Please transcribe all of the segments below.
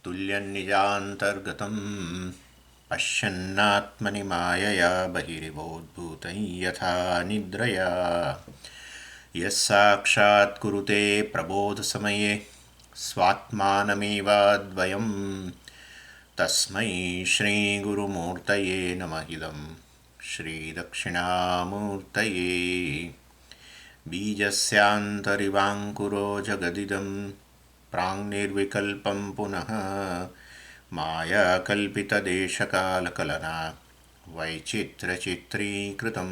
तुल्यन्निजान्तर्गतं पश्यन्नात्मनि मायया बहिरिवोद्भूतं यथा निद्रया यस्साक्षात् कुरुते प्रबोधसमये स्वात्मानमेवाद्वयं तस्मै श्रीगुरुमूर्तये नमः इदं श्रीदक्षिणामूर्तये बीजस्यान्तरिवाङ्कुरो जगदिदं प्राङ्निर्विकल्पं पुनः मायाकल्पितदेशकालकलना वैचित्र्यचित्रीकृतं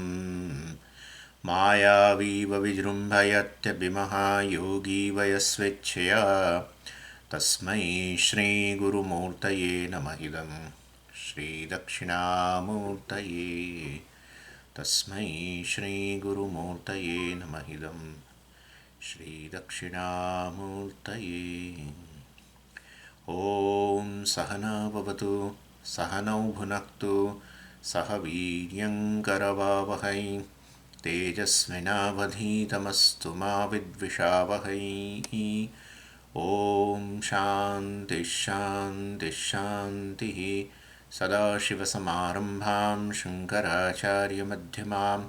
मायावीव विजृम्भयत्यभिमः योगी वयस्वेच्छया तस्मै श्रीगुरुमूर्तये नमः इदं श्रीदक्षिणामूर्तये तस्मै श्रीगुरुमूर्तये नमः इदं श्रीदक्षिणामूर्तये। ॐ सहना भवतु सहनौ भुनक्तु सह वीर्यङ्करवावहै तेजस्विनावधीतमस्तु मा विद्विषावहै। ॐ शान्तिः शान्तिः शान्तिः। सदाशिवसमारम्भां शङ्कराचार्यमध्यमाम्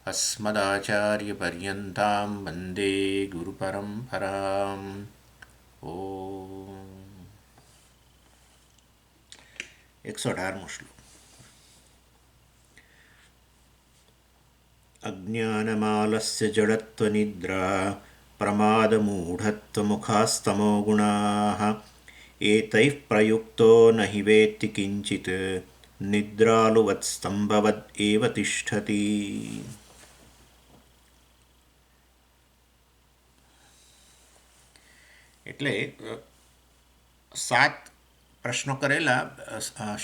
अस्मदाचार्यपर्यन्तां वन्दे गुरुपरम्पराम्। ॐ 118 श्लोक। अज्ञानमालस्य जडत्वनिद्रा प्रमादमूढत्वमुखास्तमो गुणाः एतैः प्रयुक्तो न हि वेत्ति किञ्चित् निद्रालुवत्स्तम्भवद् एव तिष्ठति। એટલે 7 પ્રશ્નો કરેલા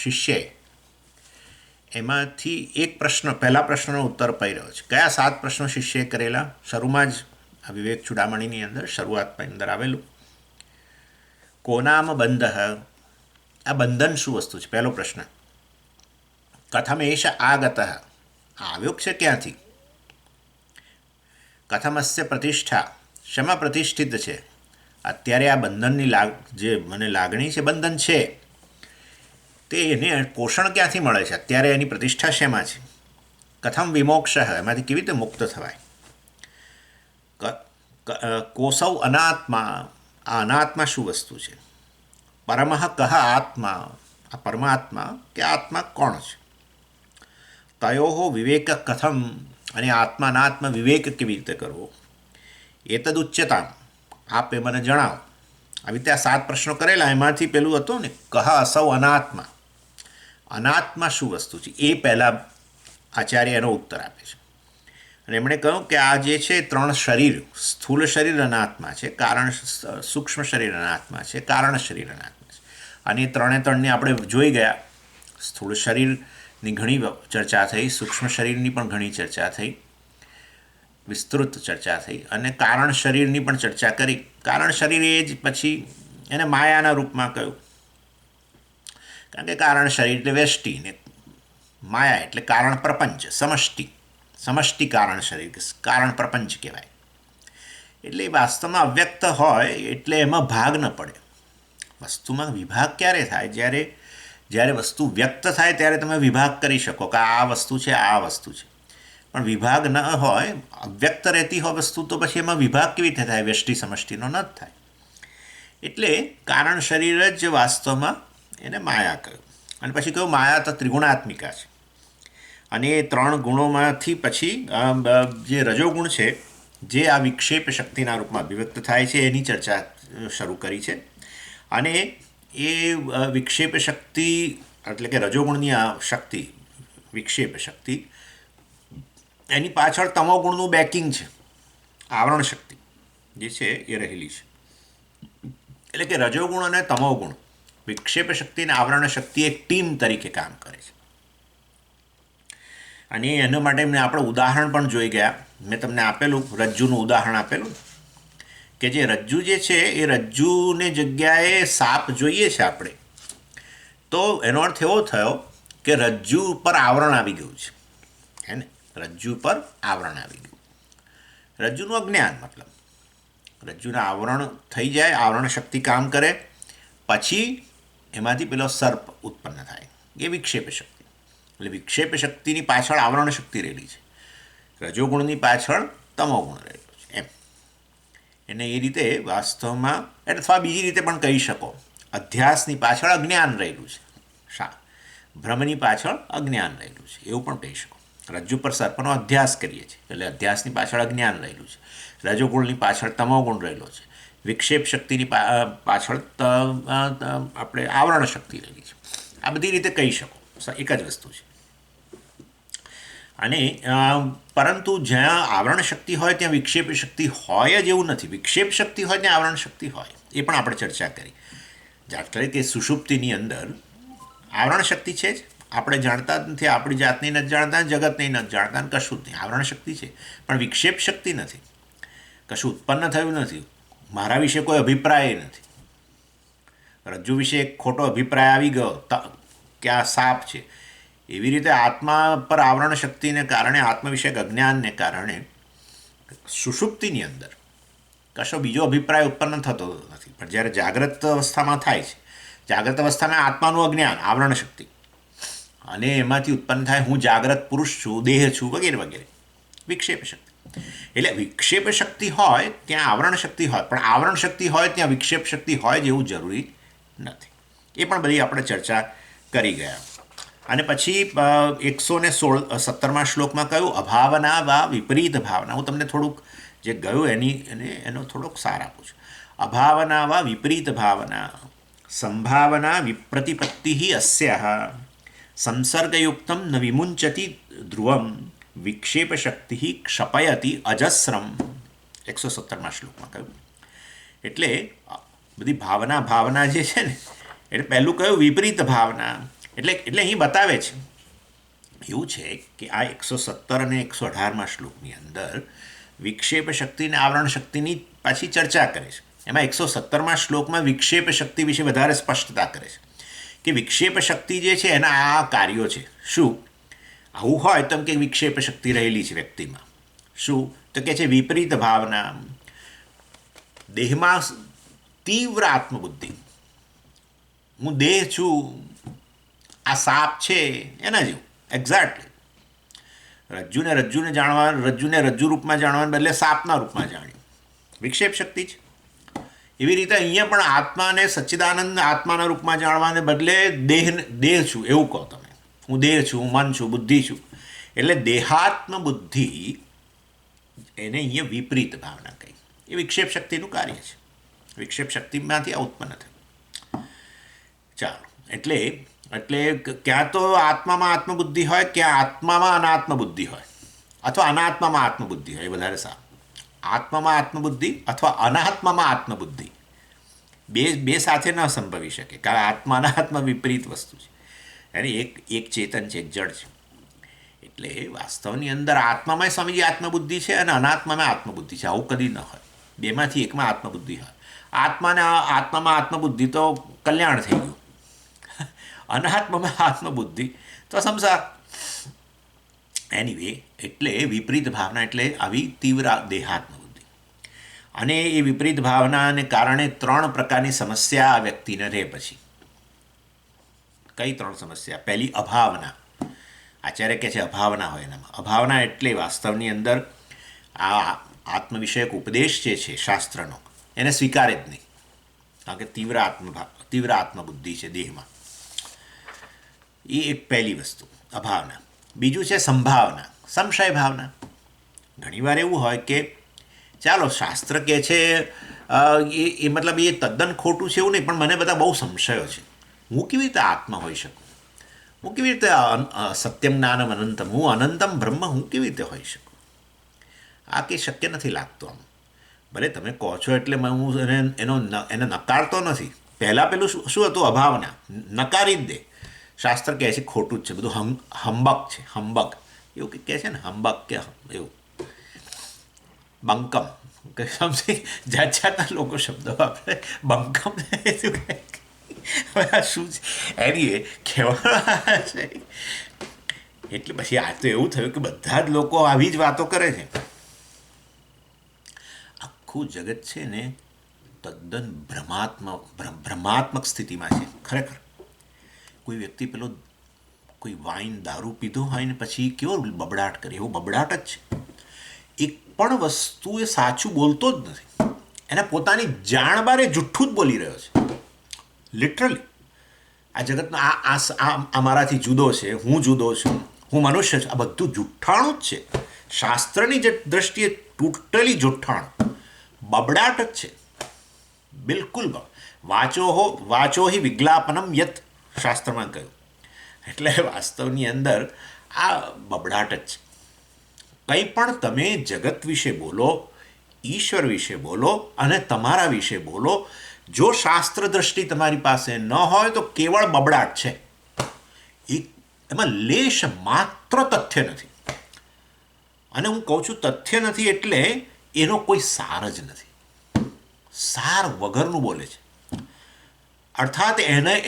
શિષ્યએ, એમાંથી એક પ્રશ્ન, પહેલા પ્રશ્નનો ઉત્તર પાઈ રહ્યો છે. કયા 7 પ્રશ્નો શિષ્યએ કરેલા? શરૂમાં જ આ વિવેક ચૂડામણીની અંદર શરૂઆતમાં અંદર આવેલું. કોનામ બંધ, આ બંધન શું વસ્તુ છે? પહેલો પ્રશ્ન. કથમ એશ આગત, આવ્યો છે ક્યાંથી? કથમસ્ય પ્રતિષ્ઠા, શેમાં પ્રતિષ્ઠિત છે? અત્યારે આ બંધનની જે મને લાગણી છે, બંધન છે, તે એને પોષણ ક્યાંથી મળે છે? અત્યારે એની પ્રતિષ્ઠા શેમાં છે? કથમ વિમોક્ષ, એમાંથી કેવી રીતે મુક્ત થવાય? કોસૌ અનાત્મા, આ અનાત્મા શું વસ્તુ છે? પરમઃ કહ આત્મા, આ પરમાત્મા કે આત્મા કોણ છે? તયો વિવેક કથમ, અને આત્માનાત્મ વિવેક કેવી રીતે કરવો? એતદુચ્યતામ, આપે મને જણાવો. આવી રીતે આ 7 પ્રશ્નો કરેલા, એમાંથી પેલું હતું ને, કહ અસૌ અનાત્મા, અનાત્મા શું વસ્તુ છે? એ પહેલાં આચાર્ય એનો ઉત્તર આપે છે. અને એમણે કહ્યું કે આ જે છે 3 શરીર, સ્થૂલ શરીર અનાત્મા છે, કારણ સૂક્ષ્મ શરીર અનાત્મા છે, કારણ શરીર અનાત્મા છે. અને ત્રણે ત્રણને આપણે જોઈ ગયા. સ્થૂળ શરીરની ઘણી ચર્ચા થઈ, સૂક્ષ્મ શરીરની પણ ઘણી ચર્ચા થઈ, વિસ્તૃત ચર્ચા થઈ, અને કારણ શરીરની પણ ચર્ચા કરી. કારણ શરીર એ જ પછી એને માયાના રૂપમાં કહ્યું, કારણ કે કારણ શરીર એટલે વ્યષ્ટિ ને માયા એટલે કારણ પ્રપંચ, સમષ્ટિ, સમષ્ટિ કારણ શરીર, કારણ પ્રપંચ કહેવાય. એટલે વાસ્તવમાં અવ્યક્ત હોય એટલે એમાં ભાગ ન પડે. વસ્તુમાં વિભાગ ક્યારે થાય? જ્યારે વસ્તુ વ્યક્ત થાય ત્યારે તમે વિભાગ કરી શકો કે આ વસ્તુ છે, આ વસ્તુ છે. પણ વિભાગ ન હોય, અવ્યક્ત રહેતી હોય વસ્તુ, તો પછી એમાં વિભાગ કેવી રીતે થાય? વ્યષ્ટિ સમષ્ટિનો ન જ થાય. એટલે કારણ શરીર જ વાસ્તવમાં એને માયા કહ્યું. અને પછી કહ્યું માયા તો ત્રિગુણાત્મિકા છે. અને એ 3 ગુણોમાંથી પછી જે રજોગુણ છે, જે આ વિક્ષેપ શક્તિના રૂપમાં અભિવ્યક્ત થાય છે, એની ચર્ચા શરૂ કરી છે. અને એ વિક્ષેપ શક્તિ એટલે કે રજોગુણની આ શક્તિ, વિક્ષેપ શક્તિ, એની પાછળ તમોગુણનું બેકિંગ છે, આવરણ શક્તિ જે છે એ રહેલી છે. એટલે કે રજોગુણ અને તમોગુણ, વિક્ષેપ શક્તિ અને આવરણ શક્તિ એક ટીમ તરીકે કામ કરે છે. અને એના માટે મેં આપણે ઉદાહરણ પણ જોઈ ગયા. મેં તમને આપેલું, રજ્જુનું ઉદાહરણ આપેલું, કે જે રજ્જુ જે છે એ રજ્જુને જગ્યાએ સાપ જોઈએ છે આપણે, તો એનો અર્થ એવો થયો કે રજ્જુ ઉપર આવરણ આવી ગયું છે, હે ને? રજ્જુ પર આવરણ આવી ગયું. રજ્જુનું અજ્ઞાન, મતલબ રજ્જુના આવરણ થઈ જાય, આવરણ શક્તિ કામ કરે, પછી એમાંથી પેલો સર્પ ઉત્પન્ન થાય, એ વિક્ષેપ શક્તિ. એટલે વિક્ષેપ શક્તિની પાછળ આવરણ શક્તિ રહેલી છે, રજોગુણની પાછળ તમોગુણ રહેલો છે એમ. એને એ રીતે વાસ્તવમાં, અથવા બીજી રીતે પણ કહી શકો, અધ્યાસની પાછળ અજ્ઞાન રહેલું છે. ભ્રમની પાછળ અજ્ઞાન રહેલું છે એવું પણ કહી શકો. રજ્જુ પર સર્પનો અધ્યાસ કરીએ છીએ એટલે અધ્યાસની પાછળ અજ્ઞાન રહેલું છે, રજોગુણની પાછળ તમોગુણ રહેલો છે, વિક્ષેપ શક્તિની પાછળ આપણે આવરણ શક્તિ રહેલી છે. આ બધી રીતે કહી શકો, એક જ વસ્તુ છે. અને પરંતુ જ્યાં આવરણ શક્તિ હોય ત્યાં વિક્ષેપ શક્તિ હોય જ એવું નથી. વિક્ષેપ શક્તિ હોય ત્યાં આવરણ શક્તિ હોય, એ પણ આપણે ચર્ચા કરી. દાખલા કે સુષુપ્તિની અંદર આવરણ શક્તિ છે જ, આપણે જાણતા જ નથી, આપણી જાતને નથી જાણતા, જગતને નથી જાણતા, કશું જ નહીં. આવરણ શક્તિ છે પણ વિક્ષેપ શક્તિ નથી. કશું ઉત્પન્ન થયું નથી, મારા વિશે કોઈ અભિપ્રાય નથી. રજ્જુ વિશે એક ખોટો અભિપ્રાય આવી ગયો કે આ સાપ છે. એવી રીતે આત્મા પર આવરણ શક્તિને કારણે, આત્મવિષયક અજ્ઞાનને કારણે સુષુપ્તિની અંદર કશો બીજો અભિપ્રાય ઉત્પન્ન થતો નથી. પણ જ્યારે જાગ્રત અવસ્થામાં થાય છે, જાગ્રત અવસ્થામાં આત્માનું અજ્ઞાન, આવરણ શક્તિ, અને એમાંથી ઉત્પન્ન થાય હું જાગ્રત પુરુષ છું, દેહ છું, વગેરે વગેરે, વિક્ષેપ શક્તિ. એટલે વિક્ષેપ શક્તિ હોય ત્યાં આવરણ શક્તિ હોય, પણ આવરણ શક્તિ હોય ત્યાં વિક્ષેપ શક્તિ હોય જેવું જરૂરી નથી. એ પણ બધી આપણે ચર્ચા કરી ગયા. અને પછી 117મા શ્લોકમાં કહ્યું અભાવના વા વિપરીત ભાવના. હું તમને થોડુંક જે ગયું એનો થોડોક સાર આપું છું. અભાવના વા વિપરીત ભાવના સંભાવના વિપ્રતિપત્તિ અસ્યાહ સંસર્ગયુક્તમ ન વિમુંચતી ધ્રુવમ વિક્ષેપ શક્તિ ક્ષપયતી અજસ્રમ. 117મા શ્લોકમાં કહ્યું. એટલે બધી ભાવના જે છે ને, એટલે પહેલું કહ્યું વિપરીત ભાવના. એટલે અહીં બતાવે છે એવું છે કે આ 117 અને 118મા શ્લોકની અંદર વિક્ષેપ શક્તિ અને આવરણ શક્તિની પાછી ચર્ચા કરે છે. એમાં 117મા શ્લોકમાં વિક્ષેપ શક્તિ વિશે વધારે સ્પષ્ટતા કરે છે કે વિક્ષેપ શક્તિ જે છે એના આ કાર્યો છે. શું આવું હોય તો કે વિક્ષેપ શક્તિ રહેલી છે વ્યક્તિમાં. શું તો કે છે વિપરીત ભાવના, દેહમાં તીવ્ર આત્મબુદ્ધિ, હું દેહ છું, આ સાપ છે, એના જેવું એક્ઝેક્ટલી. રજ્જુને રજ્જુ રૂપમાં જાણવાને બદલે સાપના રૂપમાં જાણ્યું, વિક્ષેપ શક્તિ છે. એવી રીતે અહીંયા પણ આત્માને સચ્ચિદાનંદ આત્માના રૂપમાં જાણવાને બદલે દેહ છું એવું કહો તમે. હું દેહ છું, હું મન છું, બુદ્ધિ છું. એટલે દેહાત્મ બુદ્ધિ એને અહીંયા વિપરીત ભાવના કહી. એ વિક્ષેપ શક્તિનું કાર્ય છે. વિક્ષેપ શક્તિમાંથી આ ઉત્પન્ન થયું. ચાલો, એટલે ક્યાં તો આત્મામાં આત્મબુદ્ધિ હોય, ક્યાં આત્મામાં અનાત્મ બુદ્ધિ હોય, અથવા અનાત્મામાં આત્મબુદ્ધિ હોય, એ વધારે સારું. આત્મામાં આત્મબુદ્ધિ અથવા અનાત્મામાં આત્મબુદ્ધિ બે સાથે ન સંભવી શકે, કારણ આત્મા અનાત્મ વિપરીત વસ્તુ છે. અને એક ચેતન છે, એક જડ છે. એટલે વાસ્તવની અંદર આત્મામાં સ્વામીજી આત્મબુદ્ધિ છે અને અનાત્મામાં આત્મબુદ્ધિ છે. આવું કદી ન હોય. બેમાંથી એકમાં આત્મબુદ્ધિ હોય. આત્મામાં આત્મબુદ્ધિ તો કલ્યાણ થઈ ગયું, અનાત્મામાં આત્મબુદ્ધિ તો સંસાર. એનીવે, એટલે વિપરીત ભાવના એટલે આવી તીવ્ર દેહાત્મ બુદ્ધિ. અને એ વિપરીત ભાવનાને કારણે 3 પ્રકારની સમસ્યા આ વ્યક્તિને રહે. પછી કઈ 3 સમસ્યા? પહેલી અભાવના. આચાર્ય કહે છે અભાવના હોય એનામાં. અભાવના એટલે વાસ્તવની અંદર આ આત્મવિષયક ઉપદેશ જે છે શાસ્ત્રનો, એને સ્વીકારે જ નહીં, કારણ કે તીવ્ર આત્મબુદ્ધિ છે દેહમાં. એ એક પહેલી વસ્તુ, અભાવના. બીજું છે સંભાવના, સંશય ભાવના. ઘણીવાર એવું હોય કે ચાલો શાસ્ત્ર કહે છે એ મતલબ એ તદ્દન ખોટું છે એવું નહીં, પણ મને બધા બહુ સંશયો છે. હું કેવી રીતે આત્મા હોઈ શકું? હું કેવી રીતે સત્યમ જ્ઞાનમ અનંતમ, હું અનંતમ બ્રહ્મ હું કેવી રીતે હોઈ શકું? આ કંઈ શક્ય નથી લાગતું. આમ ભલે તમે કહો છો એટલે હું એને નકારતો નથી. પહેલાં પેલું શું હતું? અભાવના. નકારી જ દે. શાસ્ત્ર કહે છે ખોટું જ છે બધું, હંબક છે, હંબક એવું કંઈક કહે છે ને, હંબક કે એવું બંકમ કે સમજી જાતના લોકો શબ્દો વાપરે. બંકમ શું કહે, શું છે એની એ કહેવામાં છે. એટલે પછી આ તો એવું થયું કે બધા જ લોકો આવી જ વાતો કરે છે. આખું જગત છે ને તદ્દન ભ્રમાત્મક સ્થિતિમાં છે ખરેખર. કોઈ વ્યક્તિ પેલો કોઈ વાઇન દારૂ પીધો હોય ને પછી કેવો બબડાટ કરે, એવો બબડાટ જ છે. એક પણ વસ્તુ એ સાચું બોલતો જ નથી, એને પોતાની જાણ બારે જુઠ્ઠું જ બોલી રહ્યો છે. લિટરલી આ જગતનો આ મારાથી જુદો છે, હું જુદો છું, હું મનુષ્ય છું, આ બધું જુઠ્ઠાણું જ છે. શાસ્ત્રની જે દ્રષ્ટિએ ટોટલી જુઠ્ઠાણું, બબડાટ જ છે. બિલકુલ વાચો હિ વિજ્ઞાપનમ યત શાસ્ત્રમાં કહ્યું. એટલે વાસ્તવની અંદર આ બબડાટ જ છે. કંઈ પણ તમે જગત વિશે બોલો, ઈશ્વર વિશે બોલો અને તમારા વિશે બોલો, જો શાસ્ત્ર દ્રષ્ટિ તમારી પાસે ન હોય તો કેવળ બબડાટ છે. એમાં લેશ માત્ર તથ્ય નથી. અને હું કહું છું તથ્ય નથી એટલે એનો કોઈ સાર જ નથી. સાર વગરનું બોલે છે, અર્થાત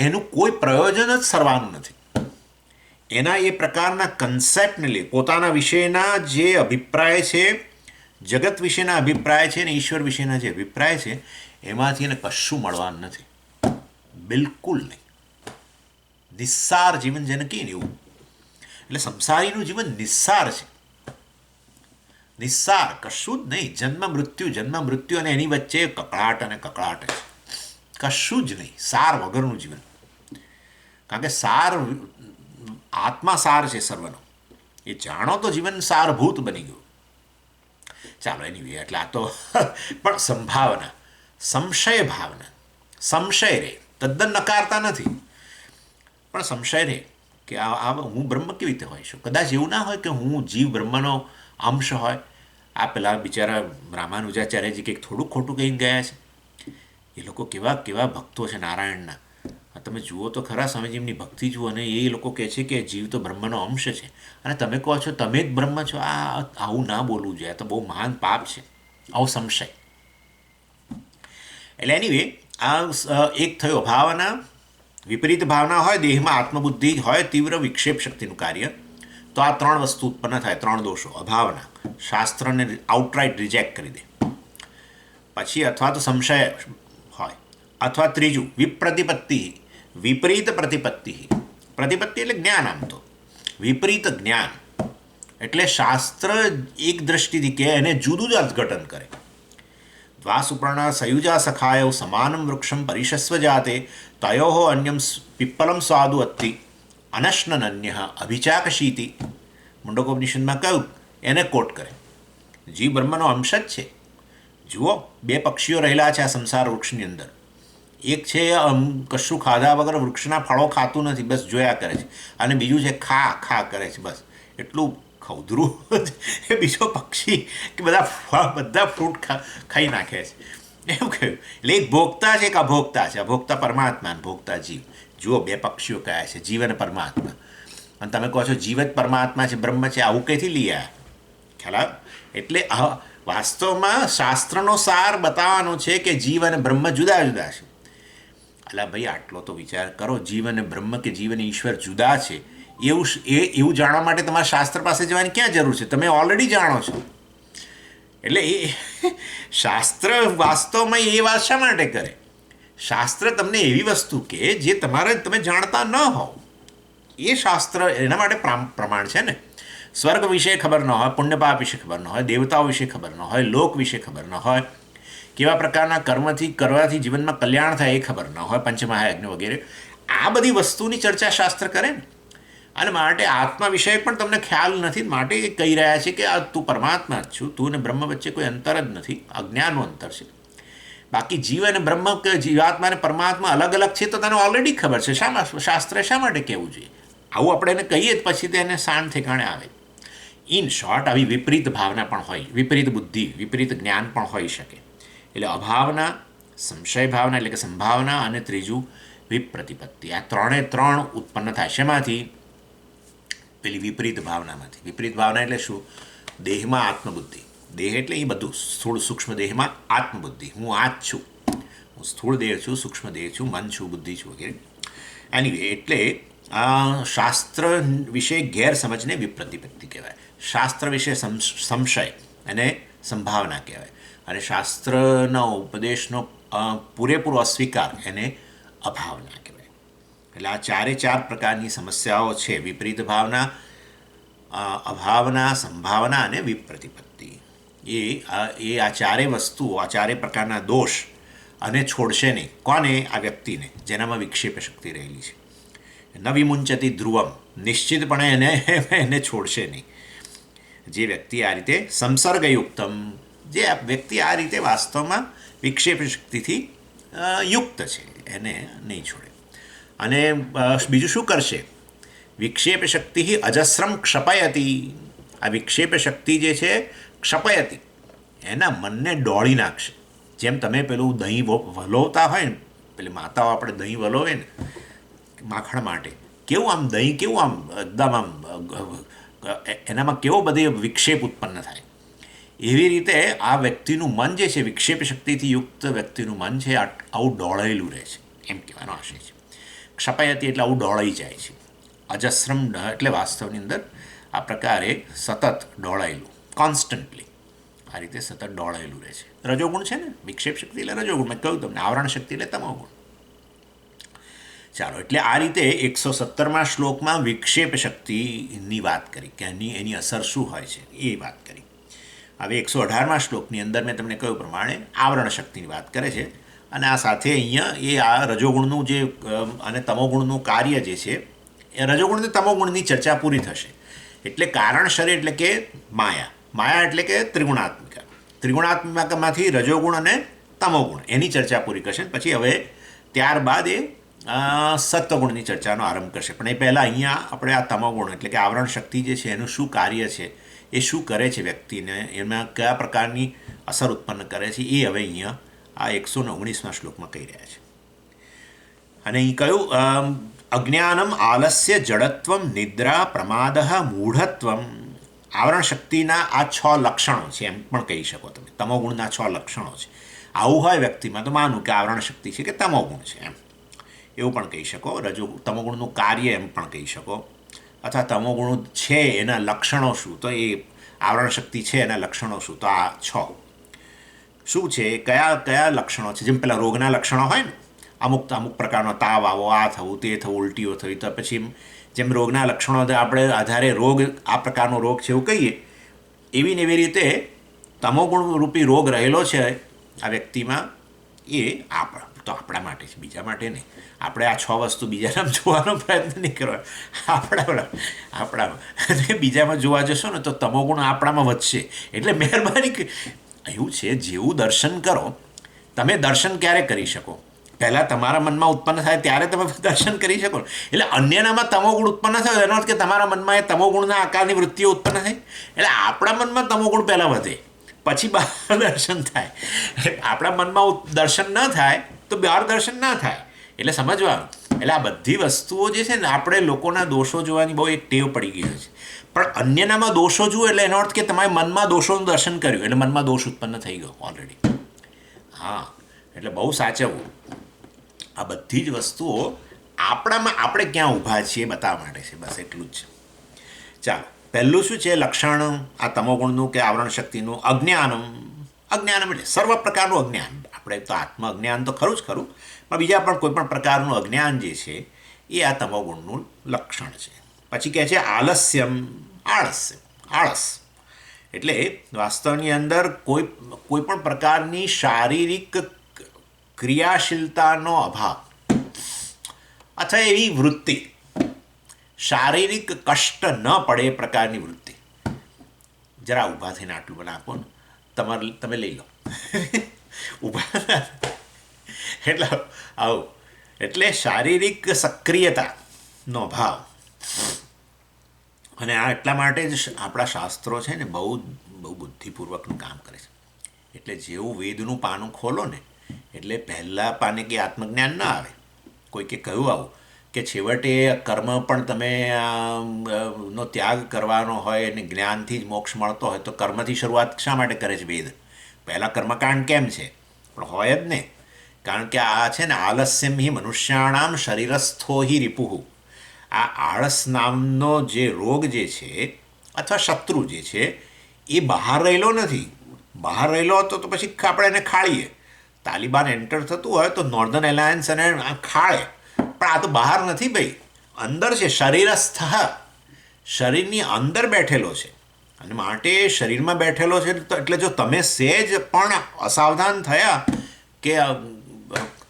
એનું કોઈ પ્રયોજન જ સરવાનું નથી. એના એ પ્રકારના કન્સેપ્ટને લે, પોતાના વિશેના જે અભિપ્રાય છે, જગત વિશેના અભિપ્રાય છે અને ઈશ્વર વિશેના જે અભિપ્રાય છે, એમાંથી એને કશું મળવાનું નથી. બિલકુલ નહીં. નિસ્સાર જીવન જેને કહીએ ને એવું. એટલે સંસારીનું જીવન નિસ્સાર છે. નિસ્સાર, કશું જ નહીં. જન્મ મૃત્યુ અને એની વચ્ચે કકળાટ અને કકળાટ છે. કશું જ નહીં. સાર વગરનું જીવન. કારણ કે સાર, આત્મા સાર છે સર્વનો. એ જાણો તો જીવન સારભૂત બની ગયું. ચાલો એની એટલે આ તો પણ સંભાવના, સંશય ભાવના, સંશય રે, તદ્દન નકારતા નથી, પણ સંશય રે કે આ હું બ્રહ્મ કેવી રીતે હોય છું. કદાચ એવું ના હોય કે હું જીવ બ્રહ્મનો અંશ હોય. આ પેલા બિચારા રામાનુજાચાર્યજી કંઈક થોડુંક ખોટું કહીને ગયા છે. એ લોકો કેવા કેવા ભક્તો છે નારાયણના. તમે જુઓ તો ખરા, સ્વામીજીની ભક્તિ જુઓ, અને એ લોકો કહે છે કે જીવ તો બ્રહ્મનો અંશ છે અને તમે કહો છો તમે જ બ્રહ્મ છો. આવું ના બોલવું જોઈએ. તો બહુ મહાન પાપ છે આવો સંશય. એટલે એનીવે આ એક થયો ભાવના, વિપરીત ભાવના હોય, દેહમાં આત્મબુદ્ધિ હોય, તીવ્ર વિક્ષેપ શક્તિનું કાર્ય, તો આ ત્રણ વસ્તુ ઉત્પન્ન થાય, ત્રણ દોષો. અભાવના, શાસ્ત્રને આઉટરાઇટ રિજેક્ટ કરી દે. પછી અથવા તો સંશય હોય, અથવા ત્રીજું વિપ્રતિપત્તિ, વિપરીત પ્રતિપત્તિ. પ્રતિપત્તિ એટલે જ્ઞાન. આમ તો વિપરીત જ્ઞાન એટલે શાસ્ત્ર એક દ્રષ્ટિથી કે એને જુદું જ અર્થઘટન કરે. દ્વાસુપર્ણા સયુજા સખાયો સમાનમ વૃક્ષમ પરિશસ્વ જાતે તયો અન્યમ પિપ્પલમ સ્વાદુ અત્તિ અનશ્નન્ય અભિચાકશીતિ. મુંડકોપનિષદમાં કહ્યું, એને કોટ કરે. જીવ બ્રહ્મનો અંશ જ છે. જુઓ, બે પક્ષીઓ રહેલા છે આ સંસાર વૃક્ષની અંદર. એક છે કશું ખાધા વગર વૃક્ષના ફળો ખાતું નથી, બસ જોયા કરે છે. અને બીજું છે ખા કરે છે, બસ એટલું ખૌધરું. એ બીજો પક્ષી કે બધા ફ્રૂટ ખાઈ નાખે છે, એવું કહ્યું. એટલે એક ભોગતા છે, એક અભોગતા છે. અભોગતા પરમાત્મા અને ભોગતા જીવ. જુઓ, બે પક્ષીઓ કયા છે, જીવ અને પરમાત્મા. અને તમે કહો છો જીવ જ પરમાત્મા છે, બ્રહ્મ છે, આવું કંઈથી લઈ આવ્યા? ખ્યાલ? એટલે વાસ્તવમાં શાસ્ત્રનો સાર બતાવવાનો છે કે જીવ અને બ્રહ્મ જુદા જુદા છે. અલા ભાઈ, આટલો તો વિચાર કરો. જીવ અને બ્રહ્મ કે જીવ અને ઈશ્વર જુદા છે એવું જાણવા માટે તમારે શાસ્ત્ર પાસે જવાની ક્યાં જરૂર છે? તમે ઓલરેડી જાણો છો. એટલે એ શાસ્ત્ર વાસ્તવમાં એ વાત શા માટે કરે? શાસ્ત્ર તમને એવી વસ્તુ કે જે તમે જાણતા ન હોવ, એ શાસ્ત્ર એના માટે પ્રમાણ છે ને. સ્વર્ગ વિશે ખબર ન હોય, પુણ્યપાપ વિશે ખબર ન હોય, દેવતાઓ વિશે ખબર ન હોય, લોક વિશે ખબર ન હોય, કેવા પ્રકારના કર્મથી કરવાથી જીવનમાં કલ્યાણ થાય એ ખબર ન હોય, પંચમહાયજ્ઞ વગેરે, આ બધી વસ્તુની ચર્ચા શાસ્ત્ર કરે ને. અને માટે આત્મા વિષય પણ તમને ખ્યાલ નથી, માટે એ કહી રહ્યા છે કે આ તું પરમાત્મા જ છું, તું અને બ્રહ્મ વચ્ચે કોઈ અંતર જ નથી, અજ્ઞાનનું અંતર છે. બાકી જીવ અને બ્રહ્મ કે જીવાત્મા અને પરમાત્મા અલગ અલગ છે તો તને ઓલરેડી ખબર છે. શાસ્ત્રે શા માટે કહેવું જોઈએ? આવું આપણે એને કહીએ જ પછી તેને શાણ ઠેકાણે આવે. ઇન શોર્ટ, આવી વિપરીત ભાવના પણ હોય, વિપરીત બુદ્ધિ, વિપરીત જ્ઞાન પણ હોઈ શકે. એટલે અભાવના, સંશય ભાવના એટલે કે સંભાવના, અને ત્રીજું વિપ્રતિપત્તિ. આ ત્રણ ઉત્પન્ન થાય. શેમાંથી? પેલી વિપરીત ભાવનામાંથી. વિપરીત ભાવના એટલે શું? દેહમાં આત્મબુદ્ધિ. દેહ એટલે એ બધું સ્થૂળ સૂક્ષ્મ દેહમાં આત્મબુદ્ધિ. હું આ જ છું, હું સ્થૂળ દેહ છું, સૂક્ષ્મ દેહ છું, મન છું, બુદ્ધિ છું વગેરે. એનીવે, એટલે શાસ્ત્ર વિશે ગેરસમજને વિપ્રતિપત્તિ કહેવાય. શાસ્ત્ર વિશે સંશય અને સંભાવના કહેવાય. અને શાસ્ત્રના ઉપદેશનો પૂરેપૂરો અસ્વીકાર એને અભાવના કહેવાય. એટલે આ ચારે ચાર પ્રકારની સમસ્યાઓ છે: વિપરીત ભાવના, અભાવના, સંભાવના અને વિપ્રતિપત્તિ. આ ચારે વસ્તુઓ, આ ચારે પ્રકારના દોષ અને છોડશે નહીં. કોને? આ વ્યક્તિને, જેનામાં વિક્ષેપ શક્તિ રહેલી છે. ન વિમુંચતી ધ્રુવમ, નિશ્ચિતપણે એને છોડશે નહીં. જે વ્યક્તિ આ રીતે સંસર્ગયુક્તમ, જે વ્યક્તિ આ રીતે વાસ્તવમાં વિક્ષેપ શક્તિથી યુક્ત છે, એને નહીં છોડે. અને બીજું શું કરશે? વિક્ષેપ શક્તિ અજસ્રમ ક્ષપયતી. આ વિક્ષેપ શક્તિ જે છે ક્ષપયતી, એના મનને ડોળી નાખશે. જેમ તમે પેલું દહીં વલોવતા હોય ને, પેલી માતાઓ આપણે દહીં વલોવે ને માખણ માટે, કેવું આમ દહીં કેવું આમ એકદમ આમ એનામાં કેવો બધી વિક્ષેપ ઉત્પન્ન થાય. એવી રીતે આ વ્યક્તિનું મન જે છે, વિક્ષેપ શક્તિથી યુક્ત વ્યક્તિનું મન છે, આવું ડોળાયેલું રહે છે, એમ કહેવાનો આશય છે. ક્ષપાયતી એટલે આવું ડોળાઈ જાય છે. અજસ્રમ એટલે વાસ્તવની અંદર આ પ્રકારે સતત ડોળાયેલું, કોન્સ્ટન્ટલી આ રીતે સતત ડોળાયેલું રહે છે. રજોગુણ છે ને, વિક્ષેપ શક્તિ એટલે રજોગુણ. મેં કહ્યું તમને, આવરણ શક્તિ એટલે તમોગુણ. ચાલો, એટલે આ રીતે 117મા શ્લોકમાં વિક્ષેપ શક્તિની વાત કરી કે એની અસર શું હોય છે, એ વાત કરી. હવે 118મા શ્લોકની અંદર મેં તમને કહ્યું પ્રમાણે આવરણ શક્તિની વાત કરે છે. અને આ સાથે અહીંયા આ રજોગુણનું જે અને તમોગુણનું કાર્ય જે છે, એ રજોગુણ અને તમોગુણની ચર્ચા પૂરી થશે. એટલે કારણ શરીર એટલે કે માયા, માયા એટલે કે ત્રિગુણાત્મિકા, ત્રિગુણાત્મિકામાંથી રજોગુણ અને તમોગુણ એની ચર્ચા પૂરી કરશે. પછી હવે ત્યારબાદ એ સત્વગુણની ચર્ચાનો આરંભ કરશે. પણ એ પહેલાં અહીંયા આપણે આ તમોગુણ એટલે કે આવરણ શક્તિ જે છે એનું શું કાર્ય છે, એ શું કરે છે વ્યક્તિને, એમાં કયા પ્રકારની અસર ઉત્પન્ન કરે છે, એ હવે અહીંયા આ 119મા શ્લોકમાં કહી રહ્યા છે. અને અહીં કહ્યું અજ્ઞાનમ, આલસ્ય, જડત્વમ, નિદ્રા, પ્રમાદ, મૂઢત્વમ. આવરણ શક્તિના આ 6 લક્ષણો છે એમ પણ કહી શકો તમે. તમોગુણના 6 લક્ષણો છે. આવું હોય વ્યક્તિમાં તો માનું કે આવરણ શક્તિ છે કે તમોગુણ છે, એમ એવું પણ કહી શકો. તમોગુણનું કાર્ય એમ પણ કહી શકો. અથવા તમોગુણ છે એના લક્ષણો શું, તો એ આવરણ શક્તિ છે એના લક્ષણો શું, તો આ 6 શું છે, કયા કયા લક્ષણો છે. જેમ પેલા રોગના લક્ષણો હોય ને, અમુક પ્રકારનો તાવ આવો, આ થવું, તે થવું, ઉલટીઓ થવી, તો પછી જેમ રોગના લક્ષણો આપણે આધારે રોગ, આ પ્રકારનો રોગ છે એવું કહીએ, એવી ને એવી રીતે તમોગુણ રૂપી રોગ રહેલો છે આ વ્યક્તિમાં, એ આપણા માટે છે, બીજા માટે નહીં. આપણે આ 6 વસ્તુ બીજામાં જોવાનો પ્રયત્ન નહીં કરવાનો, આપણામાં બીજામાં જોવા જશો ને તો તમોગુણ આપણામાં વધશે. એટલે મહેરબાની એવું છે, જેવું દર્શન કરો, તમે દર્શન ક્યારે કરી શકો? પહેલાં તમારા મનમાં ઉત્પન્ન થાય ત્યારે તમે દર્શન કરી શકો. એટલે અન્યનામાં તમોગુણ ઉત્પન્ન થયો એનો અર્થ કે તમારા મનમાં એ તમોગુણના આકારની વૃત્તિઓ ઉત્પન્ન થાય. એટલે આપણા મનમાં તમોગુણ પહેલાં વધે, પછી બહાર દર્શન થાય. આપણા મનમાં દર્શન ન થાય તો બહાર દર્શન ના થાય. એટલે સમજવાનું. એટલે આ બધી વસ્તુઓ જે છે ને, આપણે લોકોના દોષો જોવાની બહુ એક ટેવ પડી ગઈ છે. પણ અન્યનામાં દોષો જુઓ એટલે એનો અર્થ કે તમારે મનમાં દોષોનું દર્શન કર્યું, એટલે મનમાં દોષ ઉત્પન્ન થઈ ગયો ઓલરેડી. હા, એટલે બહુ સાચવવું. આ બધી જ વસ્તુઓ આપણામાં આપણે ક્યાં ઊભા છીએ બતાવવા માટે છે, બસ એટલું જ છે. ચાલો, પહેલું શું છે લક્ષણ આ તમોગુણનું કે આવરણ શક્તિનું? અજ્ઞાનમ. અજ્ઞાનમ એટલે સર્વ પ્રકારનું અજ્ઞાન. આપણે તો આત્મ અજ્ઞાન તો ખરું જ ખરું, પણ બીજા પણ કોઈ પણ પ્રકારનું અજ્ઞાન જે છે એ આ તમોગુણનું લક્ષણ છે. પછી કહે છે આલસ્યમ, આળસ્ય, આળસ. એટલે વાસ્તવની અંદર કોઈ પણ પ્રકારની શારીરિક ક્રિયાશીલતાનો અભાવ અથવા એવી વૃત્તિ, શારીરિક કષ્ટ ન પડે એ પ્રકારની વૃત્તિ. જરા ઊભા થઈને આટલું મને આપો ને, તમે લઈ લો ઊભા. એટલે આવું, એટલે શારીરિક સક્રિયતાનો ભાવ. અને આ એટલા માટે જ આપણા શાસ્ત્રો છે ને બહુ બુદ્ધિપૂર્વકનું કામ કરે છે. એટલે જેવું વેદનું પાનું ખોલો ને એટલે પહેલાં પાને કે આત્મજ્ઞાન ના આવે. કોઈકે કહ્યું આવું કે છેવટે કર્મ પણ તમે નો ત્યાગ કરવાનો હોય અને જ્ઞાનથી જ મોક્ષ મળતો હોય તો કર્મથી શરૂઆત શા માટે કરે છે વેદ? પહેલાં કર્મકાંડ કેમ છે? પણ હોય જ ને, કારણ કે આ છે ને આલસ્યમ હિ મનુષ્યાણામ શરીરસ્થો હિ રિપુઃ. આ આળસ નામનો જે રોગ જે છે અથવા શત્રુ જે છે એ બહાર રહેલો નથી. બહાર રહેલો હતો તો પછી આપણે એને ખાળીએ. તાલિબાન એન્ટર થતું હોય તો નોર્ધન એલાયન્સ એને ખાળે, પણ આ તો બહાર નથી ભાઈ, અંદર છે. શરીરસ્થ, શરીરની અંદર બેઠેલો છે. અને માટે શરીરમાં બેઠેલો છે તો એટલે જો તમે સહેજ પણ અસાવધાન થયા કે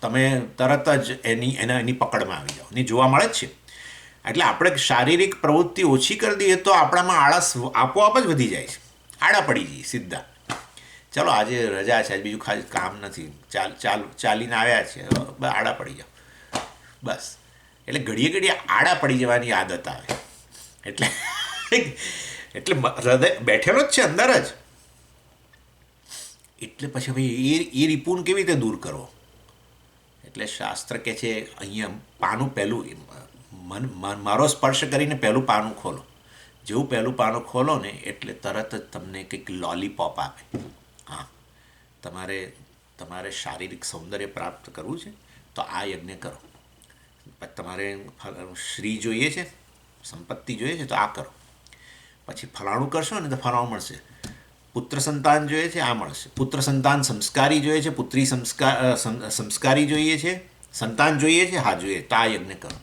તમે તરત જ એની પકડમાં આવી જાઓ. ને જોવા મળે જ છે. એટલે આપણે શારીરિક પ્રવૃત્તિ ઓછી કરી દઈએ તો આપણામાં આળસ આપોઆપ જ વધી જાય છે, આડા પડી જઈએ સીધા. ચાલો આજે રજા છે, બીજું ખાલી કામ નથી, ચાલીને આવ્યા છે, આડા પડી જાઓ બસ. એટલે ઘડીએ ઘડીએ આડા પડી જવાની આદત આવે. એટલે હૃદય બેઠેલો જ છે અંદર જ. એટલે પછી ભાઈ એ રીપુન કેવી રીતે દૂર કરવો? એટલે શાસ્ત્ર કહે છે અહીંયા પાનું પહેલું મારો સ્પર્શ કરીને પહેલું પાનું ખોલો. જેવું પહેલું પાનું ખોલો ને એટલે તરત જ તમને કંઈક લોલીપોપ આપે. હા, તમારે શારીરિક સૌંદર્ય પ્રાપ્ત કરવું છે તો આ યજ્ઞ કરો. તમારે શ્રી જોઈએ છે, સંપત્તિ જોઈએ છે તો આ કરો. પછી ફલાણું કરશો ને તો ફલાણું મળશે. પુત્ર સંતાન જોઈએ છે, આ મળશે. પુત્ર સંતાન સંસ્કારી જોઈએ છે, પુત્રી સંસ્કારી જોઈએ છે, સંતાન જોઈએ છે, હા જોઈએ, તો આ યજ્ઞ કરો.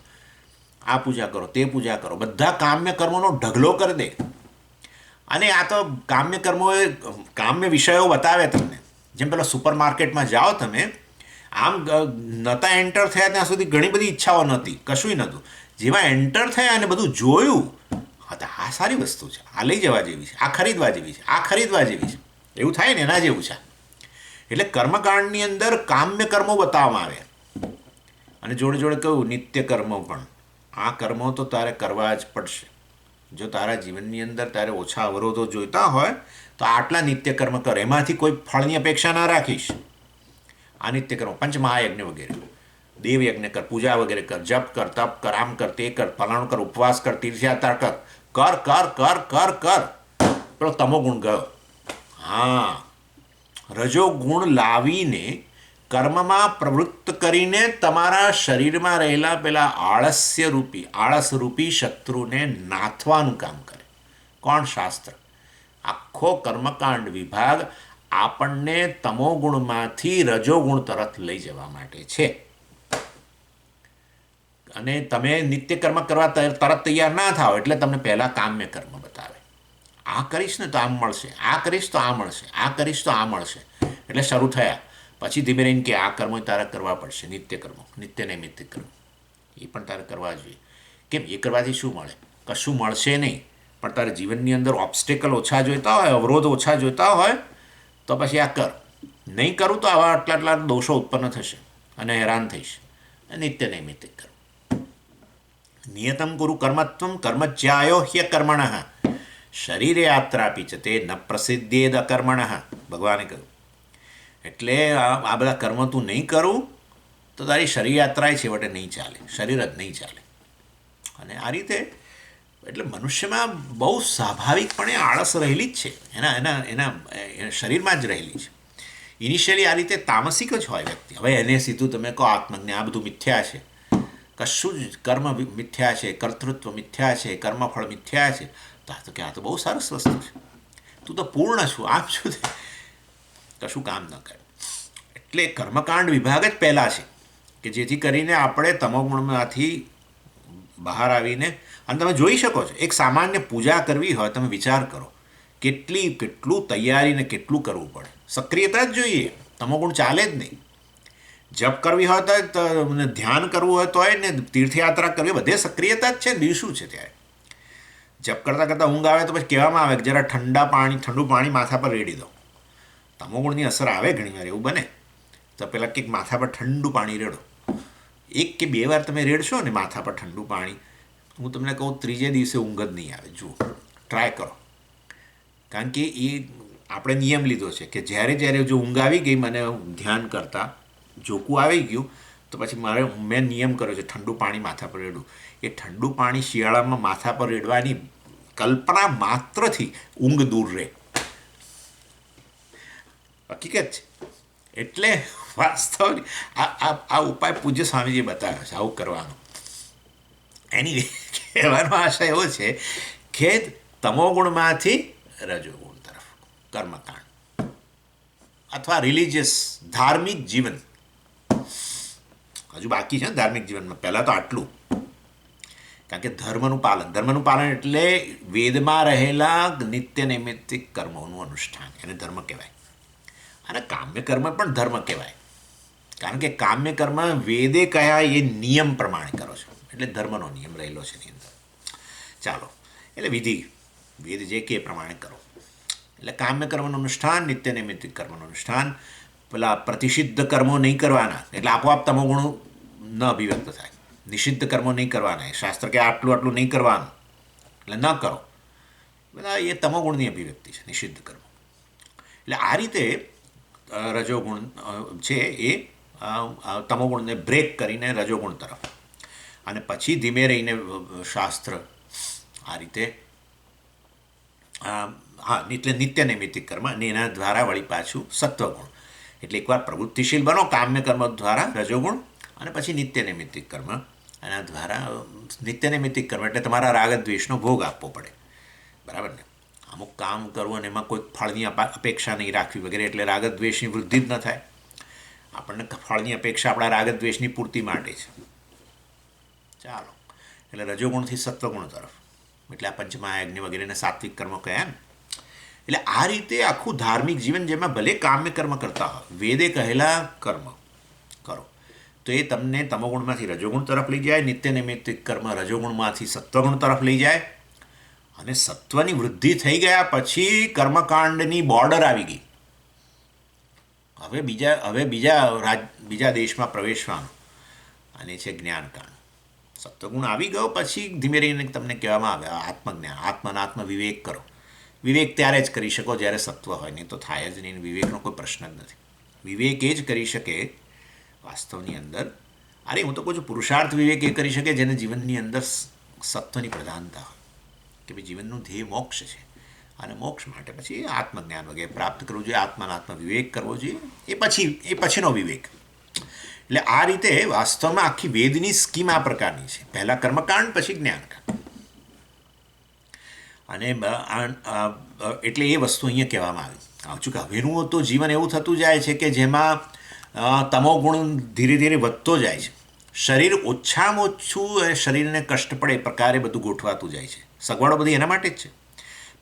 આ પૂજા કરો, તે પૂજા કરો. બધા કામ્ય કર્મોનો ઢગલો કરી દે. અને આ તો કામ્ય કર્મો એ કામ્ય વિષયો બતાવે તમને. જેમ પેલા સુપર માર્કેટમાં જાઓ તમે, આમ નહોતા એન્ટર થયા ત્યાં સુધી ઘણી બધી ઈચ્છાઓ નહોતી, કશું નહોતું. જેવા એન્ટર થયા અને બધું જોયું, હા તો આ સારી વસ્તુ છે, આ લઈ જવા જેવી છે, આ ખરીદવા જેવી છે, આ ખરીદવા જેવી છે, એવું થાય ને એના જેવું છે. એટલે કર્મકાંડની અંદર કામ્ય કર્મો બતાવવામાં આવે અને જોડે જોડે કહ્યું નિત્ય કર્મો પણ. આ કર્મો તો તારે કરવા જ પડશે. જો તારા જીવનની અંદર તારે ઓછા અવરોધો જોઈતા હોય તો આટલા નિત્ય કર્મ કર, એમાંથી કોઈ ફળની અપેક્ષા ના રાખીશ. આ નિત્ય કર્મ પંચમહાયજ્ઞ વગેરે, દેવયજ્ઞ કર, પૂજા વગેરે કર, જપ કર, તપ કર, આમ કર, તે કર, ફલાણું કર, ઉપવાસ કર, તીર્થયાત્રા કર, કર કર કર કર કર. પેલો તમો ગુણ ગયો. હા, રજો ગુણ લાવીને કર્મમાં પ્રવૃત્ત કરીને તમારા શરીરમાં રહેલા પેલા આળસ રૂપી શત્રુને નાથવાનું કામ કરે. કોણ? શાસ્ત્ર. આખો કર્મકાંડ વિભાગ આપણને તમોગુણમાંથી રજોગુણ તરફ લઈ જવા માટે છે. અને તમે નિત્ય કર્મ કરવા તરત તૈયાર ના થાઓ એટલે તમને પહેલાં કામ્ય કર્મ બતાવે. આ કરીશ ને તો આમ મળશે, આ કરીશ તો આ મળશે, આ કરીશ તો આ મળશે. એટલે શરૂ થયા. પછી ધીમે રહીને કે આ કર્મો તારે કરવા પડશે, નિત્ય કર્મો, નિત્ય નૈમિત્તિક કર્મો એ પણ તારે કરવા જોઈએ. કેમ? એ કરવાથી શું મળે? કશું મળશે નહીં, પણ તારે જીવનની અંદર ઓબ્સ્ટેકલ ઓછા જોઈતા હોય, અવરોધ ઓછા જોઈતા હોય તો પછી આ કર. નહીં કરું તો આવા આટલા દોષો ઉત્પન્ન થશે અને હેરાન થઈશ. નિત્ય નૈમિત્તિક કર્મ. નિયતમ કુરુ કર્મત્વમ કર્મજ્યાયો હ્યકર્મણઃ શરીરે યાત્રાપી ચ તે ન પ્રસિદ્ધેદ અકર્મણઃ. ભગવાને કહ્યું એટલે આ બધા કર્મ તું નહીં કરું તો તારી શરીર યાત્રાએ છેવટે નહીં ચાલે, શરીર જ નહીં ચાલે. અને આ રીતે એટલે મનુષ્યમાં બહુ સ્વાભાવિકપણે આળસ રહેલી જ છે, એના શરીરમાં જ રહેલી છે. ઇનિશિયલી આ રીતે તામસિક જ હોય વ્યક્તિ. હવે એને સીધું તમે કહો આત્મજ્ઞાન આ બધું મિથ્યા છે, કશું જ કર્મ મિથ્યા છે, કર્તૃત્વ મિથ્યા છે, કર્મફળ મિથ્યા છે, તો કે આ તો બહુ સરસ વસ્તુ છે, તું તો પૂર્ણ છું, આમ છું, કશું કામ ન કરે. એટલે કર્મકાંડ વિભાગ જ પહેલાં છે કે જેથી કરીને આપણે તમોગુણમાંથી બહાર આવીને, અને તમે જોઈ શકો છો એક સામાન્ય પૂજા કરવી હોય, તમે વિચાર કરો કેટલું તૈયારી ને કેટલું કરવું પડે. સક્રિયતા જ જોઈએ, તમોગુણ ચાલે જ નહીં. જપ કરવી હોય તો ધ્યાન કરવું હોય તોય ને તીર્થયાત્રા કરવી, બધે સક્રિયતા જ છે. બીજું શું છે? ત્યારે જપ કરતાં કરતાં ઊંઘ આવે તો પછી કહેવામાં આવે કે જરા ઠંડુ પાણી માથા પર રેડી દો. તમોગુણની અસર આવે ઘણીવાર, એવું બને તો પહેલાં કંઈક માથા પર ઠંડુ પાણી રેડો. 1 કે 2 વાર તમે રેડશો ને માથા પર ઠંડુ પાણી, હું તમને કહું ત્રીજે દિવસે ઊંઘ જ નહીં આવે. જુઓ, ટ્રાય કરો. કારણ કે એ આપણે નિયમ લીધો છે કે જ્યારે જો ઊંઘ આવી ગઈ, મને ધ્યાન કરતાં જોકું આવી ગયું તો પછી મેં નિયમ કર્યો છે ઠંડુ પાણી માથા પર રેડું. એ ઠંડુ પાણી શિયાળામાં માથા પર રેડવાની કલ્પના માત્રથી ઊંઘ દૂર રહે. હકીકત છે. એટલે વાસ્તવ આ ઉપાય પૂજ્ય સ્વામીજીએ બતાવ્યો છે આવું કરવાનો. એની કહેવાનો આશય એવો છે કે તમોગુણમાંથી રજોગુણ તરફ કર્મકાંડ અથવા રિલિજિયસ ધાર્મિક જીવન. હજુ બાકી છે ધાર્મિક જીવનમાં. પહેલાં તો આટલું, કારણ કે ધર્મનું પાલન એટલે વેદમાં રહેલા નિત્ય નૈમિત્તિક કર્મોનું અનુષ્ઠાન, એને ધર્મ કહેવાય. અને કામ્ય કર્મ પણ ધર્મ કહેવાય, કારણ કે કામ્ય કર્મ વેદે કયા એ નિયમ પ્રમાણે કરો છો, એટલે ધર્મનો નિયમ રહેલો છે એની અંદર. ચાલો, એટલે વિધિ, વેદ જે કે એ પ્રમાણે કરો. એટલે કામ્ય કર્મનું અનુષ્ઠાન, નિત્ય નૈમિત્તિક કર્મનું અનુષ્ઠાન. પેલા પ્રતિષિદ્ધ કર્મો નહીં કરવાના, એટલે આપોઆપ તમોગુણ ન અભિવ્યક્ત થાય. નિષિદ્ધ કર્મો નહીં કરવાના, શાસ્ત્ર કે આટલું આટલું નહીં કરવાનું, એટલે ન કરો, બધા એ તમોગુણની અભિવ્યક્તિ છે નિષિદ્ધ કર્મો. એટલે આ રીતે રજોગુણ છે એ તમોગુણને બ્રેક કરીને રજોગુણ તરફ, અને પછી ધીમે રહીને શાસ્ત્ર આ રીતે એટલે નિત્ય નૈમિત્તિક કર્મ, અને એના દ્વારા વળી પાછું સત્વગુણ. એટલે એકવાર પ્રવૃત્તિશીલ બનો કામ્ય કર્મ દ્વારા રજોગુણ, અને પછી નિત્ય નૈમિત્તિક કર્મ, એના દ્વારા નિત્ય નૈમિત્તિક કર્મ એટલે તમારા રાગ દ્વેષનો ભોગ આપવો પડે, બરાબર ને. અમુક કામ કરવું અને એમાં કોઈ ફળની અપેક્ષા નહીં રાખવી વગેરે, એટલે રાગ દ્વેષની વૃદ્ધિ જ ન થાય. આપણને ફળની અપેક્ષા આપણા રાગ દ્વેષની પૂર્તિ માટે છે. ચાલો, એટલે રજોગુણથી સત્વગુણ તરફ, એટલે આ પંચમહાયજ્ઞ વગેરેને સાત્વિક કર્મો કહ્યા ને. એટલે આ રીતે આખું ધાર્મિક જીવન, જેમાં ભલે કામ્ય કર્મ કરતા હોય, વેદે કહેલા કર્મ કરો, તો એ તમને તમોગુણમાંથી રજોગુણ તરફ લઈ જાય. નિત્ય નૈમિત્તિક કર્મ રજોગુણમાંથી સત્વગુણ તરફ લઈ જાય. અને સત્વની વૃદ્ધિ થઈ ગયા પછી કર્મકાંડની બોર્ડર આવી ગઈ. હવે બીજા દેશમાં પ્રવેશવાનું, અને છે જ્ઞાનકાંડ. સત્વગુણ આવી ગયો પછી ધીમે રહીને તમને કહેવામાં આવે આત્મજ્ઞાન, આત્મનાત્મ વિવેક કરો. વિવેક ત્યારે જ કરી શકો જ્યારે સત્વ હોય, નહીં તો થાય જ નહીં. વિવેકનો કોઈ પ્રશ્ન જ નથી. વિવેક એ જ કરી શકે વાસ્તવની અંદર. અરે હું તો કહું છું, પુરુષાર્થ વિવેક એ કરી શકે જેને જીવનની અંદર સત્વની પ્રધાનતા હોય, કે ભાઈ જીવનનું ધ્યેય મોક્ષ છે, અને મોક્ષ માટે પછી આત્મજ્ઞાન વગેરે પ્રાપ્ત કરવું જોઈએ, આત્મનાત્મ વિવેક કરવો જોઈએ. એ પછીનો વિવેક. એટલે આ રીતે વાસ્તવમાં આખી વેદની સ્કીમ આ પ્રકારની છે. પહેલાં કર્મકાંડ, પછી જ્ઞાનકાંડ. અને એટલે એ વસ્તુ અહીંયા કહેવામાં આવી છું કે હવેનું તો જીવન એવું થતું જાય છે કે જેમાં તમોગુણ ધીરે ધીરે વધતો જાય છે. શરીર ઓછામાં ઓછું શરીરને કષ્ટ પડે એ પ્રકારે બધું ગોઠવાતું જાય છે. સગવડો બધી એના માટે જ છે.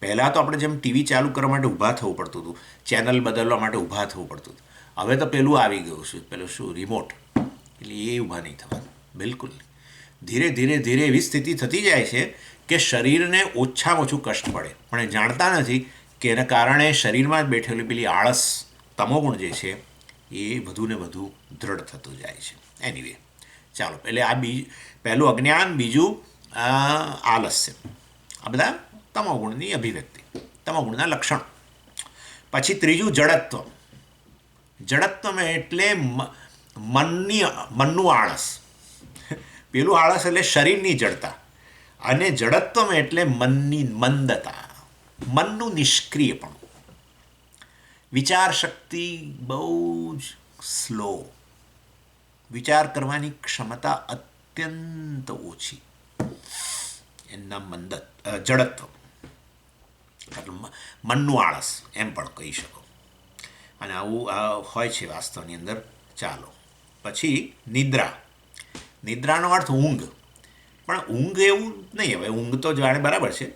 પહેલાં તો આપણે જેમ ટીવી ચાલુ કરવા માટે ઊભા થવું પડતું હતું, ચેનલ બદલવા માટે ઊભા થવું પડતું હતું. હવે તો પેલું આવી ગયું છે, પેલું શું, રિમોટ. એટલે એ ઊભા નહીં થવાનું, બિલકુલ. ધીરે ધીરે ધીરે એવી સ્થિતિ થતી જાય છે કે શરીરને ઓછામાં ઓછું કષ્ટ પડે, પણ એ જાણતા નથી કે એના કારણે શરીરમાં જ બેઠેલી પેલી આળસ, તમોગુણ જે છે એ વધુ ને વધુ દૃઢ થતું જાય છે. એનીવે, ચાલો, એટલે આ પહેલું અજ્ઞાન, બીજું આલસ્ય, આ બધા તમોગુણની અભિવ્યક્તિ, તમોગુણના લક્ષણ. પછી ત્રીજું જડત્વ. જડત્વ એટલે મનનું આળસ. પેલું આળસ એટલે શરીરની જડતા, અને જડત્વ એટલે મનની મંદતા, મનનું નિષ્ક્રિયપણું. વિચાર શક્તિ બહુ જ સ્લો, વિચાર કરવાની ક્ષમતા અત્યંત ઓછી, એના જડત્વ એટલે મનનું આળસ એમ પણ કહી શકો. અને આવું હોય છે વાસ્તવની અંદર. ચાલો, પછી નિદ્રા. નિદ્રાનો અર્થ ઊંઘ, પણ ઊંઘ એવું નહીં, હવે ઊંઘ તો જાણે બરાબર છે,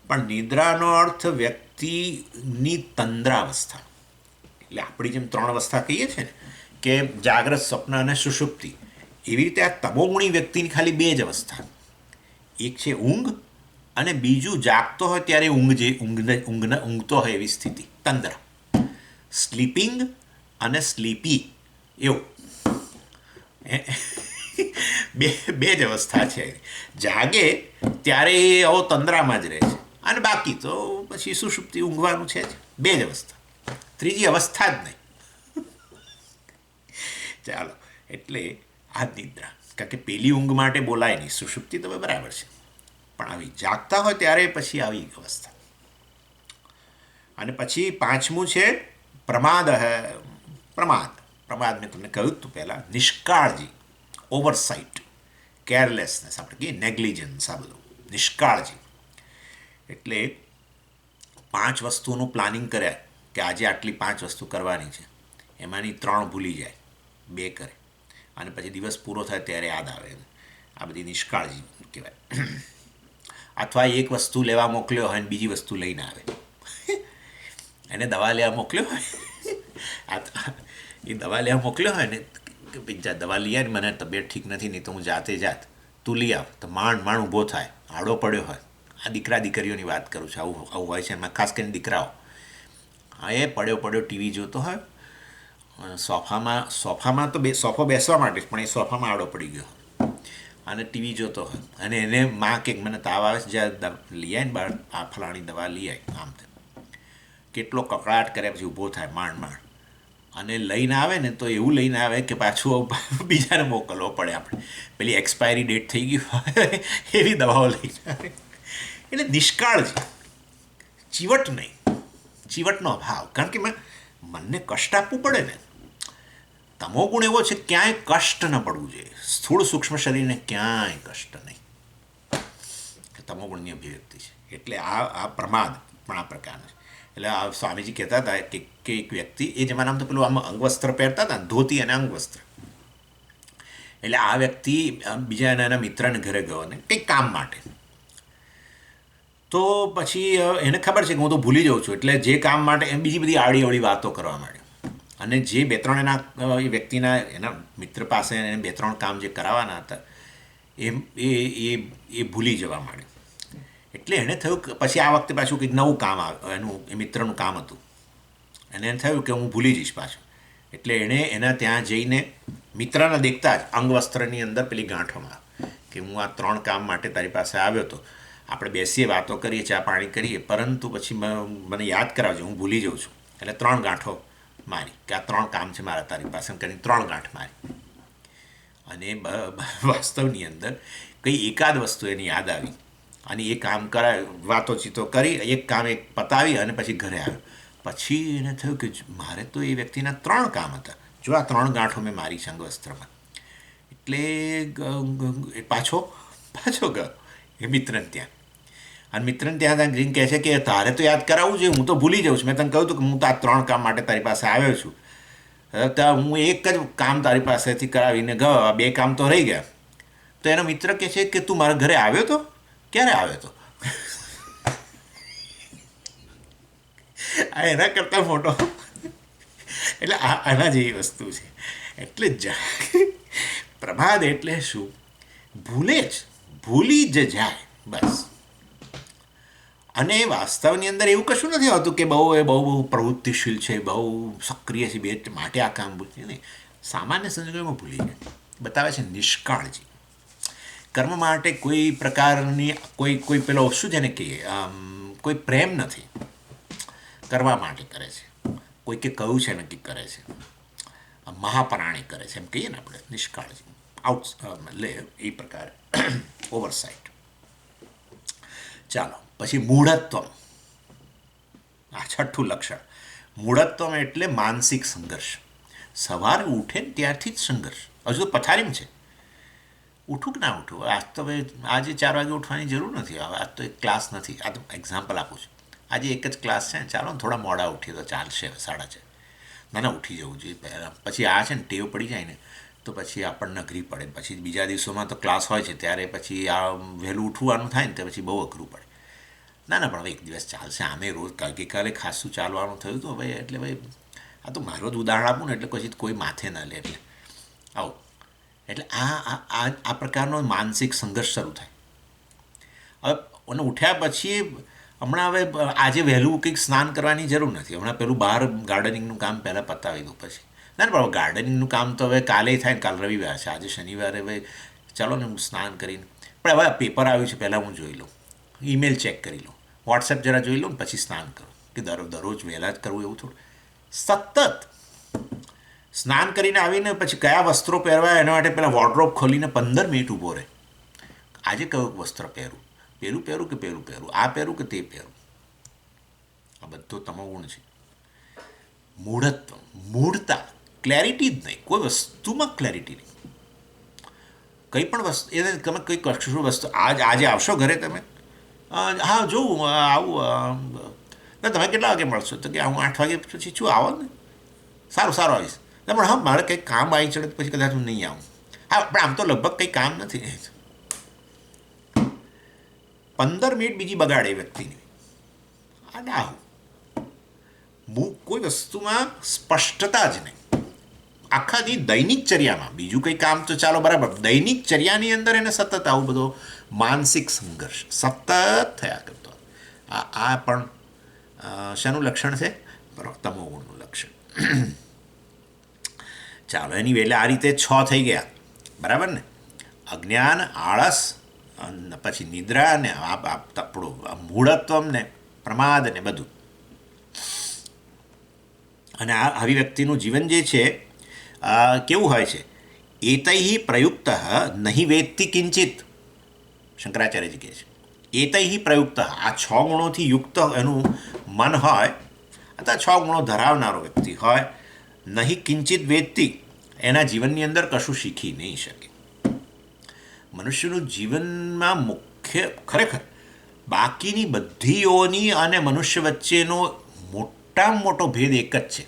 પણ નિદ્રાનો અર્થ વ્યક્તિની તંદ્રાવસ્થા. એટલે આપણી જેમ 3 અવસ્થા કહીએ છીએ ને, કે જાગ્રત, સ્વપ્ન અને સુષુપ્તિ, એવી રીતે આ તમોગુણી વ્યક્તિની ખાલી 2 જ અવસ્થા. એક છે ઊંઘ, અને બીજું જાગતો હોય ત્યારે ઊંઘતો હોય એવી સ્થિતિ, તંદ્ર. સ્લીપિંગ અને સ્લીપી, એવું બે જ અવસ્થા છે. જાગે ત્યારે એ આવો તંદ્રામાં જ રહે છે, અને બાકી તો પછી સુષુપ્તિ, ઊંઘવાનું છે જ. 2 જ અવસ્થા, ત્રીજી અવસ્થા જ નહીં. ચાલો, એટલે આ નિદ્રા, કારણ કે પેલી ઊંઘ માટે બોલાય નહીં, સુષુપ્તિ તો બરાબર છે, પણ આવી જાગતા હોય ત્યારે પછી આવી અવસ્થા. અને પછી 5મું છે પ્રમાદ. પ્રમાદ મેં તમને કહ્યું હતું પહેલાં, નિષ્કાળજી, ઓવરસાઇટ, કેરલેસનેસ, આપણે કહીએ નેગ્લિજન્સ, આ બધું નિષ્કાળજી. એટલે 5 વસ્તુનું પ્લાનિંગ કર્યા કે આજે આટલી 5 વસ્તુ કરવાની છે, એમાંની 3 ભૂલી જાય, 2 કરે, અને પછી દિવસ પૂરો થાય ત્યારે યાદ આવે. આ બધી નિષ્કાળજી કહેવાય. અથવા એક વસ્તુ લેવા મોકલ્યો હોય અને બીજી વસ્તુ લઈને આવે. એને દવા લેવા મોકલ્યો હોય એ દવા લેવા મોકલ્યો હોય ને કે ભાઈ દવા લઈ આવે, મને તબિયત ઠીક નથી, નહીં તો હું જાત તું લઈ આવ. તો માંડ ઊભો થાય, આડો પડ્યો હોય. આ દીકરા દીકરીઓની વાત કરું છું, આવું હોય છે. એમાં ખાસ કરીને દીકરાઓ, હા, એ પડ્યો ટીવી જોતો હોય સોફામાં તો સોફો બેસવા માટે, પણ એ સોફામાં આડો પડી ગયો અને ટીવી જોતો હોય. અને એને માં કે મને તાવ આવે છે, જ્યાં લઈ આવે ને બાળ, આ ફલાણી દવા લઈ આવી. આમ કેટલો કકળાટ કર્યા પછી ઊભો થાય માંડ. અને લઈને આવે ને તો એવું લઈને આવે કે પાછું બીજાને મોકલવો પડે આપણે. પેલી એક્સપાયરી ડેટ થઈ ગઈ હોય એવી દવાઓ લઈને આવે. એટલે નિષ્કાળજી, ચીવટ નહીં, ચીવટનો અભાવ. કારણ કે મનને કષ્ટ આપવું પડે ને. તમો ગુણ એવો છે ક્યાંય કષ્ટ ન પડવું જોઈએ. સ્થૂળ સૂક્ષ્મ શરીરને ક્યાંય કષ્ટ નહીં. તમો ગુણની અભિવ્યક્તિ છે. એટલે આ પ્રમાદ પણ આ પ્રકારનો છે. એટલે આ સ્વામીજી કહેતા હતા કે એક વ્યક્તિ, એ જમાનામાં તો પેલું આમ અંગવસ્ત્ર પહેરતા હતા, ધોતી અને અંગવસ્ત્ર. એટલે આ વ્યક્તિ બીજા એના મિત્રને ઘરે ગયો ને કંઈક કામ માટે. તો પછી એને ખબર છે કે હું તો ભૂલી જાઉં છું, એટલે જે કામ માટે બીજી બધી આડી વાતો કરવા માંડ્યો. અને જે 2-3 એના એ વ્યક્તિના એના મિત્ર પાસે એને 2-3 કામ જે કરાવવાના હતા એ ભૂલી જવા માંડ્યો. એટલે એને થયું કે પછી આ વખતે પાછું કંઈક નવું કામ આવ્યું, એનું એ મિત્રનું કામ હતું. અને એને થયું કે હું ભૂલી જઈશ પાછું. એટલે એણે એના ત્યાં જઈને મિત્રને દેખતા જ અંગવસ્ત્રની અંદર પેલી ગાંઠોમાં કે હું આ 3 કામ માટે તારી પાસે આવ્યો હતો, આપણે બેસીએ, વાતો કરીએ, ચા પાણી કરીએ, પરંતુ પછી મને યાદ કરાવજો, હું ભૂલી જાઉં છું. એટલે 3 ગાંઠો મારી કે આ 3 કામ છે મારા તારી પાસે કરીને 3 ગાંઠ મારી. અને વાસ્તવની અંદર કંઈ એકાદ વસ્તુ એની યાદ આવી અને એ કામ કરાય, વાતોચીતો કરી, એક કામ પતાવી અને પછી ઘરે આવ્યો. પછી એને થયું કે મારે તો એ વ્યક્તિના 3 કામ હતા, જો આ 3 ગાંઠો મેં મારી છે અંગવસ્ત્રમાં. એટલે પાછો ગયો એ મિત્રને ત્યાં. અને મિત્રને ત્યાં જઈને કહે છે કે તારે તો યાદ કરાવવું જોઈએ, હું તો ભૂલી જાઉં છું. મેં તને કહ્યું હતું કે હું તો આ 3 કામ માટે તારી પાસે આવ્યો છું, તો હું એક જ કામ તારી પાસેથી કરાવીને ગયો, આ 2 કામ તો રહી ગયા. તો એનો મિત્ર કહે છે કે તું મારા ઘરે આવ્યો તો? ક્યારે આવ્યો હતો? આ એના કરતાં મોટો. એટલે આના જેવી વસ્તુ છે. એટલે પ્રમાદ એટલે શું? ભૂલી જ જાય બસ. અને વાસ્તવની અંદર એવું કશું નથી હોતું કે બહુ પ્રવૃત્તિશીલ છે, બહુ સક્રિય છે, બે માટે આ કામ ભૂલશે નહીં. સામાન્ય સંજોગોમાં ભૂલી જાય. બતાવે છે નિષ્કાળજી. કર્મ માટે કોઈ પ્રકારની કોઈ પેલો શું છે ને કે કોઈ પ્રેમ નથી, કરવા માટે કરે છે. કોઈ કે કહ્યું છે નક્કી કરે છે, મહાપરાણી કરે છે, એમ કહીએ ને આપણે નિષ્કાળજી. લે એ પ્રકારે ઓવરસાઇટ. ચાલો પછી મૂઢત્વમ. આ 6થું લક્ષણ. મૂઢત્વમ એટલે માનસિક સંઘર્ષ. સવારે ઉઠે ને ત્યારથી જ સંઘર્ષ. હજુ તો પથારીમાં છે, ઉઠું કે ના ઉઠું. આજ તો ભાઈ આજે 4 વાગે ઉઠવાની જરૂર નથી. હવે આજ તો એક ક્લાસ નથી. આ તો એક્ઝામ્પલ આપું છું. આજે એક જ ક્લાસ છે ને, ચાલો ને થોડા મોડા ઉઠીએ તો ચાલશે. 6:30. ના ઉઠી જવું જોઈએ પહેલાં. પછી આ છે ને ટેવ પડી જાય ને તો પછી આપણને અઘરી પડે. પછી બીજા દિવસોમાં તો ક્લાસ હોય છે ત્યારે પછી આ વહેલું ઉઠવાનું થાય ને તો પછી બહુ અઘરું પડે. ના પણ હવે એક દિવસ ચાલશે. આમે રોજ ગઈકાલે ખાસું ચાલવાનું થયું હતું. ભાઈ એટલે ભાઈ આ તો મારો જ ઉદાહરણ આપું ને એટલે પછી કોઈ માથે ન લે. એટલે આવું. એટલે આ પ્રકારનો માનસિક સંઘર્ષ શરૂ થાય. હવે અને ઉઠ્યા પછી હમણાં હવે આજે વહેલું કંઈક સ્નાન કરવાની જરૂર નથી. હમણાં પેલું બહાર ગાર્ડનિંગનું કામ પહેલાં પતાવી દઉં પછી. ના પણ ગાર્ડનિંગનું કામ તો હવે કાલે થાય ને. કાલ રવિવાર છે, આજે શનિવારે. હવે ચાલો ને હું સ્નાન કરીને. પણ હવે પેપર આવ્યું છે, પહેલાં હું જોઈ લઉં, ઈમેલ ચેક કરી લઉં, વોટ્સએપ જરા જોઈ લઉં ને પછી સ્નાન કરું. કે દરરોજ વહેલા જ કરવું એવું થોડું. સતત સ્નાન કરીને આવીને પછી કયા વસ્ત્રો પહેરવા એના માટે પહેલાં વોર્ડરોબ ખોલીને 15 મિનિટ ઊભો રહે. આજે કયું વસ્ત્ર પહેરું, પેલું પહેરું કે પેલું પહેરું, આ પહેરું કે તે પહેરું. આ બધો તમોગુણ છે. મૂઢત્વ, મૂઢતા, ક્લેરિટી જ નહીં. કોઈ વસ્તુમાં ક્લેરિટી નહીં. કંઈ પણ વસ્તુ એને તમે કંઈ કરશો વસ્તુ. આજે આવશો ઘરે તમે? હા જોઉં આવું. ના તમે કેટલા વાગે મળશો? તો કે હું 8 વાગે પછી છું, આવો ને. સારું આવીશ. ના પણ હા મારે કંઈક કામ આવી ચડે પછી કદાચ હું નહીં આવું. હા, પણ આમ તો લગભગ કંઈ કામ નથી. 15 મિનિટ બીજી બગાડે વ્યક્તિની. આ ડાહું. કોઈ વસ્તુમાં સ્પષ્ટતા જ નહીં. આખાની દૈનિક ચર્યામાં બીજું કંઈ કામ તો ચાલો બરાબર, દૈનિક ચર્યાની અંદર એને સતત આવું બધો માનસિક સંઘર્ષ સતત થયા કરતો. આ પણ શાનું લક્ષણ છે? તમોગુણનું લક્ષણ. ચાલો, એની વેલે આ રીતે 6 થઈ ગયા, બરાબર ને? અજ્ઞાન, આળસ, પછી નિદ્રા ને આપણું મૂઢત્વમ ને પ્રમાદ ને બધું. અને આવી વ્યક્તિનું જીવન જે છે કેવું હોય છે? એતૈ પ્રયુક્ત નહીં વેત્તિ કિંચિત. શંકરાચાર્યજી કહે છે એતૈ પ્રયુક્ત, આ 6 ગુણોથી યુક્ત એનું મન હોય અથવા 6 ગુણો ધરાવનારો વ્યક્તિ હોય, નહીં કિંચિત વેત્તિ, એના જીવનની અંદર કશું શીખી નહીં શકે. મનુષ્યનું જીવનમાં મુખ્ય ખરેખર બાકીની બધીઓની અને મનુષ્ય વચ્ચેનો મોટામાં મોટો ભેદ એક જ છે.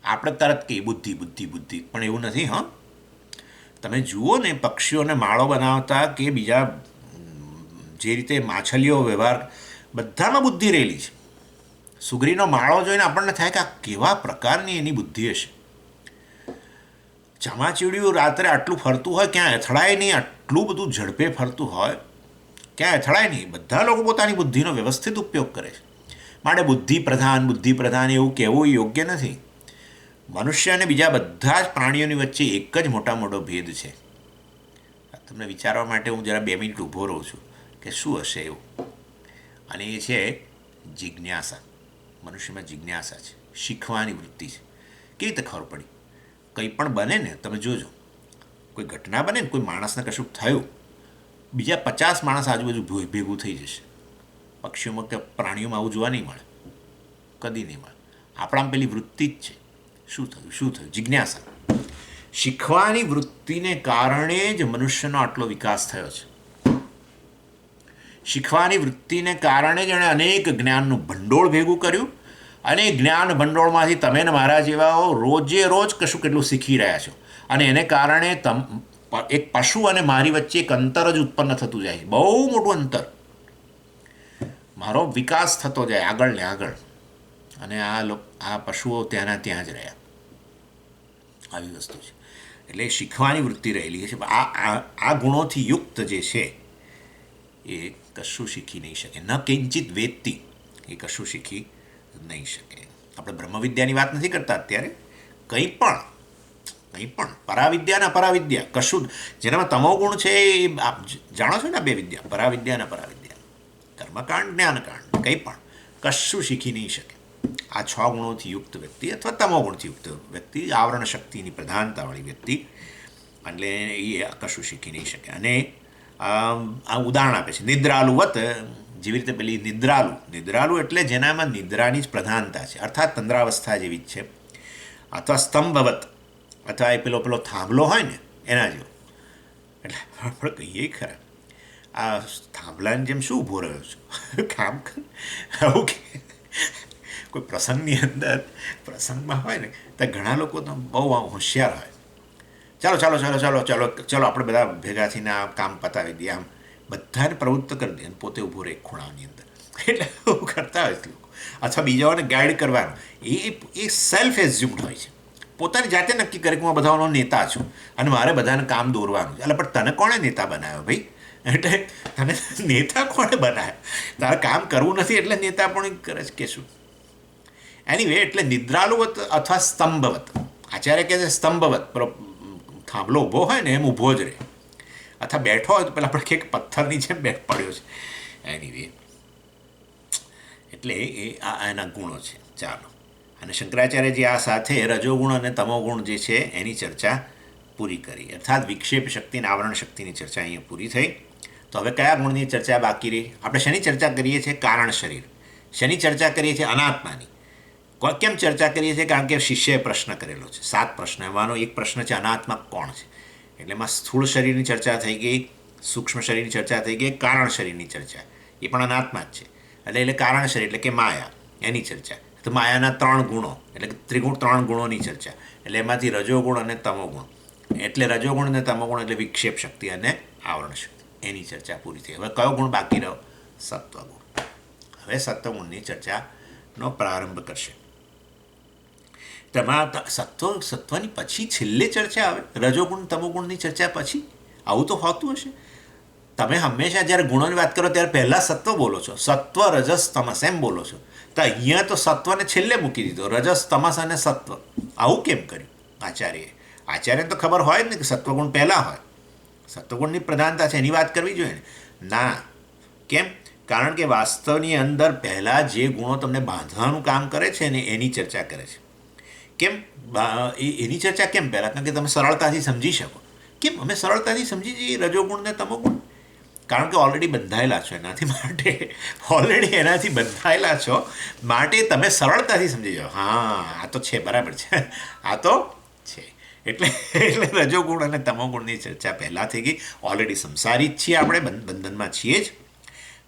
આપણે તરત કહીએ બુદ્ધિ બુદ્ધિ બુદ્ધિ, પણ એવું નથી. હા, તમે જુઓ ને પક્ષીઓને માળો બનાવતા કે બીજા જે રીતે માછલીઓ વ્યવહાર, બધામાં બુદ્ધિ રહેલી છે. સુગરીનો માળો જોઈને આપણને થાય કે આ કેવા પ્રકારની એની બુદ્ધિ હશે. ચામાચીડિયું રાત્રે આટલું ફરતું હોય, ક્યાં અથડાય નહીં, આટલું બધું ઝડપે ફરતું હોય, ક્યાં અથડાય નહીં. બધા લોકો પોતાની બુદ્ધિનો વ્યવસ્થિત ઉપયોગ કરે છે. માટે બુદ્ધિ પ્રધાન એવું કહેવું યોગ્ય નથી. મનુષ્ય અને બીજા બધા જ પ્રાણીઓની વચ્ચે એક જ મોટો ભેદ છે. તમને વિચારવા માટે હું જરા 2 મિનિટ ઊભો રહું છું કે શું હશે એવું. અને એ છે જિજ્ઞાસા. મનુષ્યમાં જિજ્ઞાસા છે, શીખવાની વૃત્તિ છે. કેવી રીતે ખબર પડી? કંઈ પણ બને ને, તમે જોજો, કોઈ ઘટના બને ને, કોઈ માણસને કશું થયું, બીજા 50 માણસ આજુબાજુ ભેગું થઈ જશે. પક્ષીઓમાં કે પ્રાણીઓમાં આવું જોવા નહીં મળે, કદી નહીં મળે. આપણામાં પેલી વૃત્તિ જ છે. શું થયું? જિજ્ઞાસા. શીખવાની વૃત્તિને કારણે જ મનુષ્યનો આટલો વિકાસ થયો છે. શીખવાની વૃત્તિને કારણે જ એણે અનેક જ્ઞાનનું ભંડોળ ભેગું કર્યું, અને એ જ્ઞાન ભંડોળમાંથી તમે ને મારા જેવાઓ રોજે રોજ કશું કેટલું શીખી રહ્યા છો. અને એને કારણે એક પશુ અને મારી વચ્ચે એક અંતર જ ઉત્પન્ન થતું જાય, બહુ મોટું અંતર. મારો વિકાસ થતો જાય આગળ ને આગળ, અને આ પશુઓ ત્યાંના ત્યાં જ રહ્યા. આવી વસ્તુ છે. એટલે શીખવાની વૃત્તિ રહેલી છે. આ ગુણોથી યુક્ત જે છે એ કશું શીખી નહીં શકે. ન કિંચિત વેત્તિ, એ કશું શીખી નહીં શકે. આપણે બ્રહ્મવિદ્યાની વાત નથી કરતા અત્યારે. કંઈ પણ પરાવિદ્યા ને અપરાવિદ્યા કશું, જેનામાં તમોગુણ છે એ જાણો છો ને, 2 વિદ્યા, પરાવિદ્યા અને અપરાવિદ્યા, કર્મકાંડ, જ્ઞાનકાંડ, કંઈ પણ કશું શીખી નહીં શકે. આ 6 ગુણોથી યુક્ત વ્યક્તિ અથવા તમોગુણથી યુક્ત વ્યક્તિ, આવરણ શક્તિની પ્રધાનતાવાળી વ્યક્તિ, એટલે એ કશું શીખી નહીં શકે. અને આ ઉદાહરણ આપે છે નિદ્રાલુવત. જેવી રીતે પેલી નિદ્રાલુ એટલે જેનામાં નિદ્રાની જ પ્રધાનતા છે, અર્થાત તંદ્રાવસ્થા જેવી જ છે. અથવા સ્તંભવત, અથવા એ પેલો થાંભલો હોય ને એના જેવો. એટલે આપણે કહીએ ખરા, આ થાંભલાની જેમ શું ઊભો રહ્યો છું, કામ કર. આવું કે કોઈ પ્રસંગમાં હોય ને, તો ઘણા લોકો તો બહુ હોશિયાર હોય. ચાલો આપણે બધા ભેગા થઈને આ કામ પતાવી દઈએ, આમ બધાને પ્રવૃત્ત કરી દે, પોતે ઊભો રહે ખૂણાની અંદર. એટલે એવું કરતા હોય લોકો. અથવા બીજાઓને ગાઈડ કરવાનું, એ સેલ્ફ એઝ્યુમ્ડ હોય છે. પોતાની જાતે નક્કી કરે કે હું બધાનો નેતા છું અને મારે બધાને કામ દોરવાનું છે. એટલે પણ તને કોણે નેતા બનાવ્યો ભાઈ? એટલે તને નેતા કોણે બનાવ્યો? તારે કામ કરવું નથી એટલે નેતા પણ કરે છે કે શું? એની વે, એટલે નિદ્રાલુવત અથવા સ્તંભવત. આચાર્ય કહે છે સ્તંભવત, થાંભલો ઊભો હોય ને એમ ઊભો જ રહે. અથવા બેઠો હોય તો પેલા આપણે કંઈક પથ્થરની જેમ બેઠ પડ્યો છે. એની વે, એટલે એ એના ગુણો છે. ચાલો, અને શંકરાચાર્યજી આ સાથે રજોગુણ અને તમોગુણ જે છે એની ચર્ચા પૂરી કરી. અર્થાત વિક્ષેપ શક્તિ અને આવરણ શક્તિની ચર્ચા અહીંયા પૂરી થઈ. તો હવે કયા ગુણની ચર્ચા બાકી રહી? આપણે શેની ચર્ચા કરીએ છીએ? કારણ શરીર. શેની ચર્ચા કરીએ છીએ? અનાત્માની. કેમ ચર્ચા કરીએ છીએ? કારણ કે શિષ્યએ પ્રશ્ન કરેલો છે, 7 પ્રશ્ન. એમાંનો એક પ્રશ્ન છે અનાત્મા કોણ છે. એટલે એમાં સ્થૂળ શરીરની ચર્ચા થઈ ગઈ, સૂક્ષ્મ શરીરની ચર્ચા થઈ ગઈ, કારણ શરીરની ચર્ચા, એ પણ અનાત્મા જ છે. એટલે કારણ શરીર એટલે કે માયા, એની ચર્ચા. તો માયાના 3 ગુણો એટલે કે ત્રિગુણ 3 ગુણોની ચર્ચા. એટલે એમાંથી રજોગુણ અને તમોગુણ એટલે રજોગુણ અને તમોગુણ એટલે વિક્ષેપ શક્તિ અને આવરણ શક્તિ, એની ચર્ચા પૂરી થઈ. હવે કયો ગુણ બાકી રહ્યો? સત્વગુણ. હવે સત્વગુણની ચર્ચાનો પ્રારંભ કરશે. સત્વની પછી છેલ્લે ચર્ચા આવે, રજોગુણ તમોગુણની ચર્ચા પછી. આવું તો હોતું હશે. તમે હંમેશા જ્યારે ગુણોની વાત કરો ત્યારે પહેલાં સત્વ બોલો છો, સત્વ રજસ તમસ એમ બોલો છો. તો અહીંયા તો સત્વને છેલ્લે મૂકી દીધો, રજસ તમસ અને સત્વ. આવું કેમ કર્યું આચાર્યએ? આચાર્યને તો ખબર હોય જ ને કે સત્વગુણ પહેલાં હોય, સત્વગુણની પ્રધાનતા છે, એની વાત કરવી જોઈએ ને. ના, કેમ? કારણ કે વાસ્તવની અંદર પહેલાં જે ગુણો તમને બાંધવાનું કામ કરે છે ને એની ચર્ચા કરે છે. કેમ એની ચર્ચા કેમ પહેલાં? કારણ કે તમે સરળતાથી સમજી શકો. કેમ અમે સરળતાથી સમજી જઈએ રજોગુણ ને તમોગુણ? કારણ કે ઓલરેડી બંધાયેલા છો એનાથી, માટે ઓલરેડી એનાથી બંધાયેલા છો માટે તમે સરળતાથી સમજી જાઓ. હા, આ તો છે, બરાબર છે, આ તો છે. એટલે રજોગુણ અને તમોગુણની ચર્ચા પહેલાં થઈ ગઈ. ઓલરેડી સંસારી જ છીએ આપણે, બંધનમાં છીએ જ,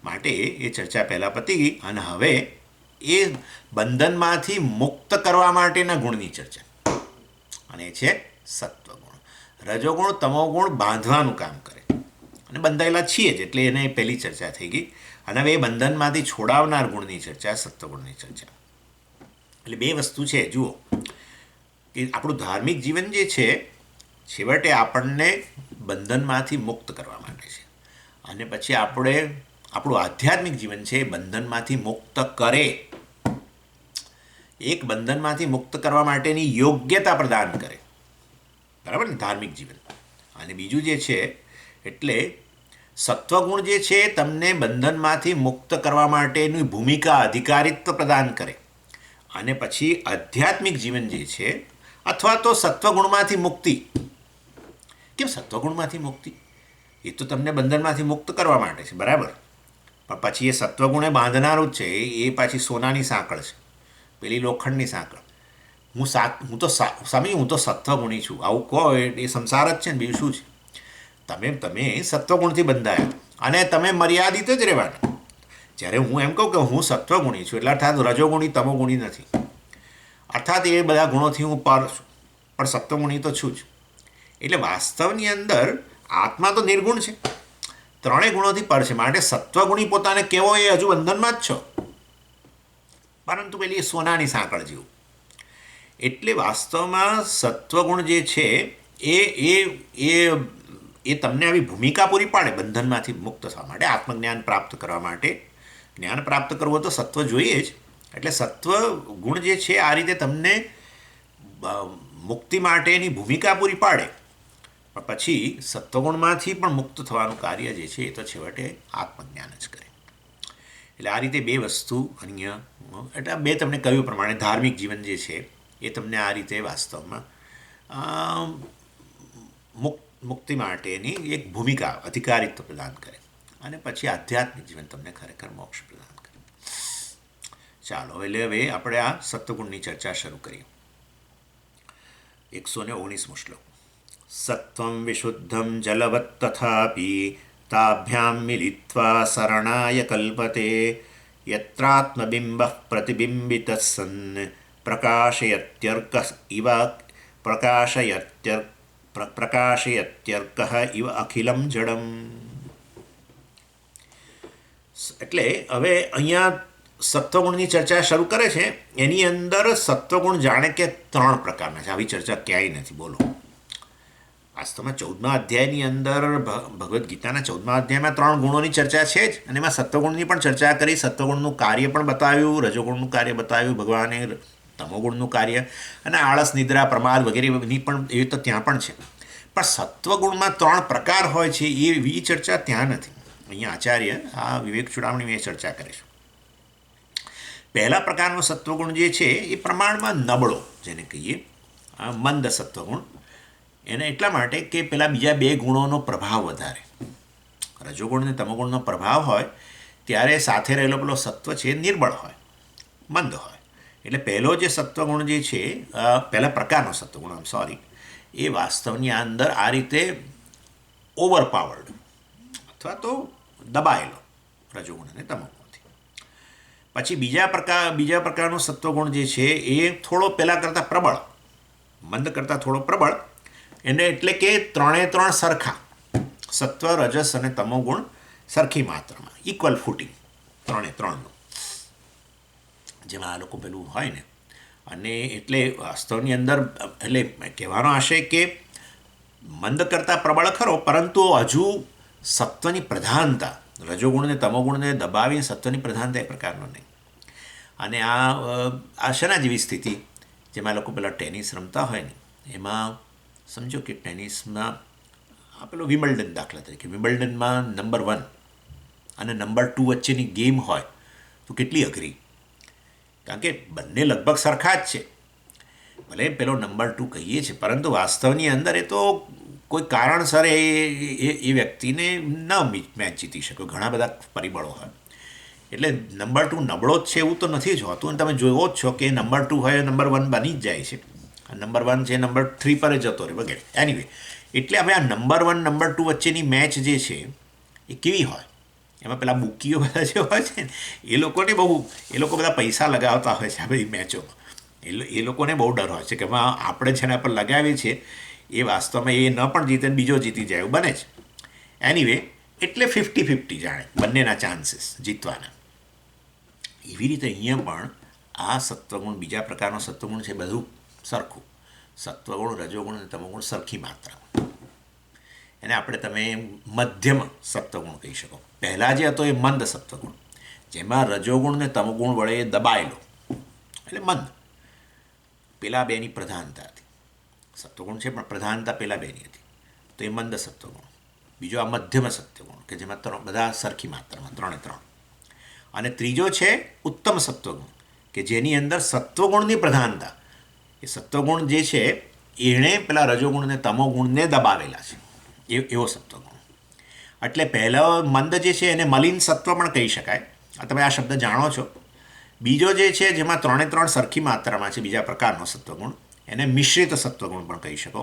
માટે એ ચર્ચા પહેલાં પતી ગઈ. અને હવે એ બંધનમાંથી મુક્ત કરવા માટેના ગુણની ચર્ચા, અને એ છે સત્વગુણ. રજોગુણ તમોગુણ બાંધવાનું કામ કરે અને બંધાયેલા છીએ જ, એટલે એને પહેલી ચર્ચા થઈ ગઈ. અને હવે એ બંધનમાંથી છોડાવનાર ગુણની ચર્ચા, સત્વગુણની ચર્ચા. એટલે બે વસ્તુ છે. જુઓ કે આપણું ધાર્મિક જીવન જે છે છેવટે આપણને બંધનમાંથી મુક્ત કરવા માટે છે, અને પછી આપણું આધ્યાત્મિક જીવન છે એ બંધનમાંથી મુક્ત કરે, એક બંધનમાંથી મુક્ત કરવા માટેની યોગ્યતા પ્રદાન કરે, બરાબર ને, ધાર્મિક જીવન. અને બીજું જે છે એટલે સત્વગુણ જે છે તમને બંધનમાંથી મુક્ત કરવા માટેની ભૂમિકા, અધિકારિત્વ પ્રદાન કરે. અને પછી આધ્યાત્મિક જીવન જે છે, અથવા તો સત્વગુણમાંથી મુક્તિ. કેમ સત્વગુણમાંથી મુક્તિ? એ તો તમને બંધનમાંથી મુક્ત કરવા માટે છે, બરાબર. પણ પછી એ સત્વગુણે બાંધનારું જ છે. એ પાછી સોનાની સાંકળ છે, પેલી લોખંડની સાંકળ. હું તો સત્વગુણી છું આવું કહો, એ સંસાર જ છે ને, બીજું શું છે? તમે સત્વગુણથી બંધાયા અને તમે મર્યાદિત જ રહેવાના. જ્યારે હું એમ કહું કે હું સત્વગુણી છું એટલે અર્થાત રજોગુણી તમોગુણી નથી, અર્થાત એ બધા ગુણોથી હું પર છું, પણ સત્વગુણી તો છું જ. એટલે વાસ્તવની અંદર આત્મા તો નિર્ગુણ છે, ત્રણેય ગુણોથી પર છે. માટે સત્વગુણી પોતાને કેવો એ હજુ બંધનમાં જ છો, પરંતુ પેલી સોનાની સાંકળ જેવું. એટલે વાસ્તવમાં સત્વગુણ જે છે એ તમને આવી ભૂમિકા પૂરી પાડે બંધનમાંથી મુક્ત થવા માટે, આત્મજ્ઞાન પ્રાપ્ત કરવા માટે. જ્ઞાન પ્રાપ્ત કરવું તો સત્વ જોઈએ જ. એટલે સત્વ ગુણ જે છે આ રીતે તમને મુક્તિ માટેની ભૂમિકા પૂરી પાડે. પણ પછી સત્વગુણમાંથી પણ મુક્ત થવાનું કાર્ય જે છે એ તો છેવટે આત્મજ્ઞાન જ કરે. એટલે આ રીતે બે વસ્તુ અહીંયા, એટલે બે તમને કહ્યું પ્રમાણે ધાર્મિક જીવન જે છે એ તમને આ રીતે વાસ્તવમાં મુક્તિ માટેની એક ભૂમિકા, અધિકારિત્વ પ્રદાન કરે. અને પછી આધ્યાત્મિક જીવન તમને ખરેખર મોક્ષ પ્રદાન કરે. ચાલો હવે આપણે આ સત્વગુણની ચર્ચા શરૂ કરીએ. 119મો શ્લોક. સત્વં વિશુદ્ધં જલવત્ તથાપી તાભ્યામ મિલિત્વા શરણાય કલ્પતે યત્રાત્મબિંબઃ પ્રતિબિંબિતઃ સન્ન પ્રકાશયત્યર્કઃ ઇવ પ્રકાશયત્યર્કઃ ઇવ અખિલમ જડમ. એટલે હવે અહીંયા સત્વગુણની ચર્ચા શરૂ કરે છે. એની અંદર સત્વગુણ જાણે કે 3 પ્રકારના છે. આવી ચર્ચા ક્યાંય નથી. બોલો, વાસ્તવમાં 14મા અધ્યાયની અંદર, ભગવદ્ ગીતાના 14મા અધ્યાયમાં 3 ગુણોની ચર્ચા છે જ, અને એમાં સત્વગુણની પણ ચર્ચા કરી. સત્વગુણનું કાર્ય પણ બતાવ્યું, રજોગુણનું કાર્ય બતાવ્યું ભગવાને, તમોગુણનું કાર્ય, અને આળસ, નિદ્રા, પ્રમાદ વગેરેની પણ એ તો ત્યાં પણ છે. પણ સત્વગુણમાં 3 પ્રકાર હોય છે એવી ચર્ચા ત્યાં નથી. અહીંયા આચાર્ય આ વિવેક ચૂડામણી એ ચર્ચા કરે છે. પહેલા પ્રકારનો સત્વગુણ જે છે એ પ્રમાણમાં નબળો, જેને કહીએ મંદ સત્વગુણ. એને એટલા માટે કે પેલા બીજા 2 ગુણોનો પ્રભાવ વધારે. રજોગુણ અને તમોગુણનો પ્રભાવ હોય ત્યારે સાથે રહેલો પેલો સત્વ છે એ નિર્બળ હોય, મંદ હોય. એટલે પહેલો જે સત્વગુણ જે છે, પહેલા પ્રકારનો સત્વગુણ એ વાસ્તવની અંદર આ રીતે ઓવરપાવર્ડ અથવા તો દબાયેલો રજોગુણ અને તમોગુણથી. પછી બીજા પ્રકારનો સત્વગુણ જે છે એ થોડો પહેલાં કરતાં પ્રબળ, મંદ કરતાં થોડો પ્રબળ, એને એટલે કે ત્રણે ત્રણ સરખા, સત્વ રજસ અને તમોગુણ સરખી માત્રામાં, ઇક્વલ ફૂટિંગ ત્રણે ત્રણનું, જેમાં આ લોકો પેલું હોય ને. અને એટલે વાસ્તવની અંદર એટલે કહેવાનો આશય કે મંદ કરતાં પ્રબળ ખરો, પરંતુ હજુ સત્વની પ્રધાનતા, રજોગુણને તમોગુણને દબાવીને સત્વની પ્રધાનતા એ પ્રકારનો નહીં. અને આ શેના જેવી સ્થિતિ, જેમાં લોકો પેલા ટેનિસ રમતા હોય ને, એમાં સમજો કે ટેનિસમાં આ પેલો વિમ્બલ્ડન દાખલા તરીકે, વિમ્બલ્ડનમાં નંબર 1 અને નંબર 2 વચ્ચેની ગેમ હોય તો કેટલી અઘરી, કારણ કે બંને લગભગ સરખા જ છે. ભલે પેલો નંબર 2 કહીએ છીએ, પરંતુ વાસ્તવની અંદર એ તો કોઈ કારણસર એ વ્યક્તિને ન મેચ જીતી શકે, ઘણા બધા પરિબળો હોય. એટલે નંબર 2 નબળો જ છે એવું તો નથી જ હોતું. અને તમે જોવો જ છો કે નંબર 2 હોય નંબર 1 બની જ જાય છે, નંબર 1 છે નંબર 3 પર જ જતો રહે વગેરે. એનીવે, એટલે હવે આ નંબર 1 નંબર 2 વચ્ચેની મેચ જે છે એ કેવી હોય, એમાં પેલા બુકીઓ બધા જે હોય છે ને, એ લોકો બધા પૈસા લગાવતા હોય છે આ બધી મેચોમાં. એ લોકોને બહુ ડર હોય છે કે આપણે જેના પર લગાવીએ છીએ એ વાસ્તવમાં એ ન પણ જીતે ને બીજો જીતી જાય એવું બને છે. એનીવે, એટલે 50-50 જાણે બંનેના ચાન્સીસ જીતવાના. એવી રીતે અહીંયા પણ આ સત્વગુણ, બીજા પ્રકારનો સત્વગુણ છે બધું સરખું, સત્વગુણ રજોગુણ અને તમોગુણ સરખી માત્રા. એને તમે મધ્યમ સત્વગુણ કહી શકો. પહેલાં જે હતો એ મંદ સત્વગુણ, જેમાં રજોગુણ ને તમોગુણ વડે દબાયેલો, એટલે મંદ, પેલા બેની પ્રધાનતા હતી. સત્વગુણ છે પણ પ્રધાનતા પેલા બેની હતી, તો એ મંદ સત્વગુણ. બીજો આ મધ્યમ સત્વગુણ કે જેમાં બધા સરખી માત્રામાં, ત્રણે ત્રણ. અને ત્રીજો છે ઉત્તમ સત્વગુણ, કે જેની અંદર સત્વગુણની પ્રધાનતા, એ સત્વગુણ જે છે એણે પેલા રજોગુણ અને તમોગુણને દબાવેલા છે, એવો સત્વગુણ. એટલે પહેલો મંદ જે છે એને મલિન સત્વ પણ કહી શકાય, તમે આ શબ્દ જાણો છો. બીજો જે છે જેમાં ત્રણે ત્રણ સરખી માત્રામાં છે, બીજા પ્રકારનો સત્વગુણ, એને મિશ્રિત સત્વગુણ પણ કહી શકો.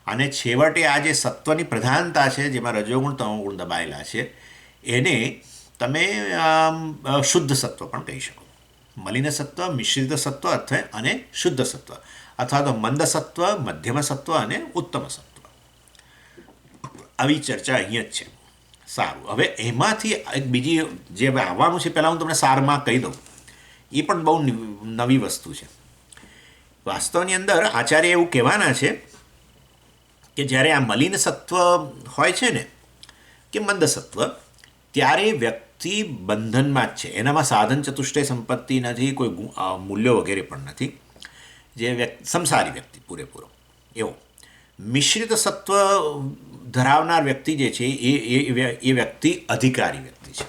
અને છેવટે આ જે સત્વની પ્રધાનતા છે જેમાં રજોગુણ તમોગુણ દબાયેલા છે, એને તમે શુદ્ધ સત્વ પણ કહી શકો. મલિન સત્વ, મિશ્રિત સત્વ અથવા અને શુદ્ધ સત્વ, અથવા તો મંદ સત્વ, મધ્યમ સત્વ અને ઉત્તમ સત્વ. આવી ચર્ચા અહીંયા જ છે. સારું, હવે એમાંથી એક બીજી જે આવવાનું છે, પહેલાં હું તમને સારમાં કહી દઉં. એ પણ બહુ નવી વસ્તુ છે. વાસ્તવની અંદર આચાર્ય એવું કહેવાના છે કે જ્યારે આ મલિન સત્વ હોય છે ને, કે મંદ સત્વ, ત્યારે વ્યક્તિ બંધનમાં જ છે. એનામાં સાધન ચતુષ્ટય સંપત્તિ નથી, કોઈ મૂલ્યો વગેરે પણ નથી. જે સંસારી વ્યક્તિ પૂરેપૂરો એવો. મિશ્રિત સત્વ ધરાવનાર વ્યક્તિ જે છે એ વ્યક્તિ અધિકારી વ્યક્તિ છે.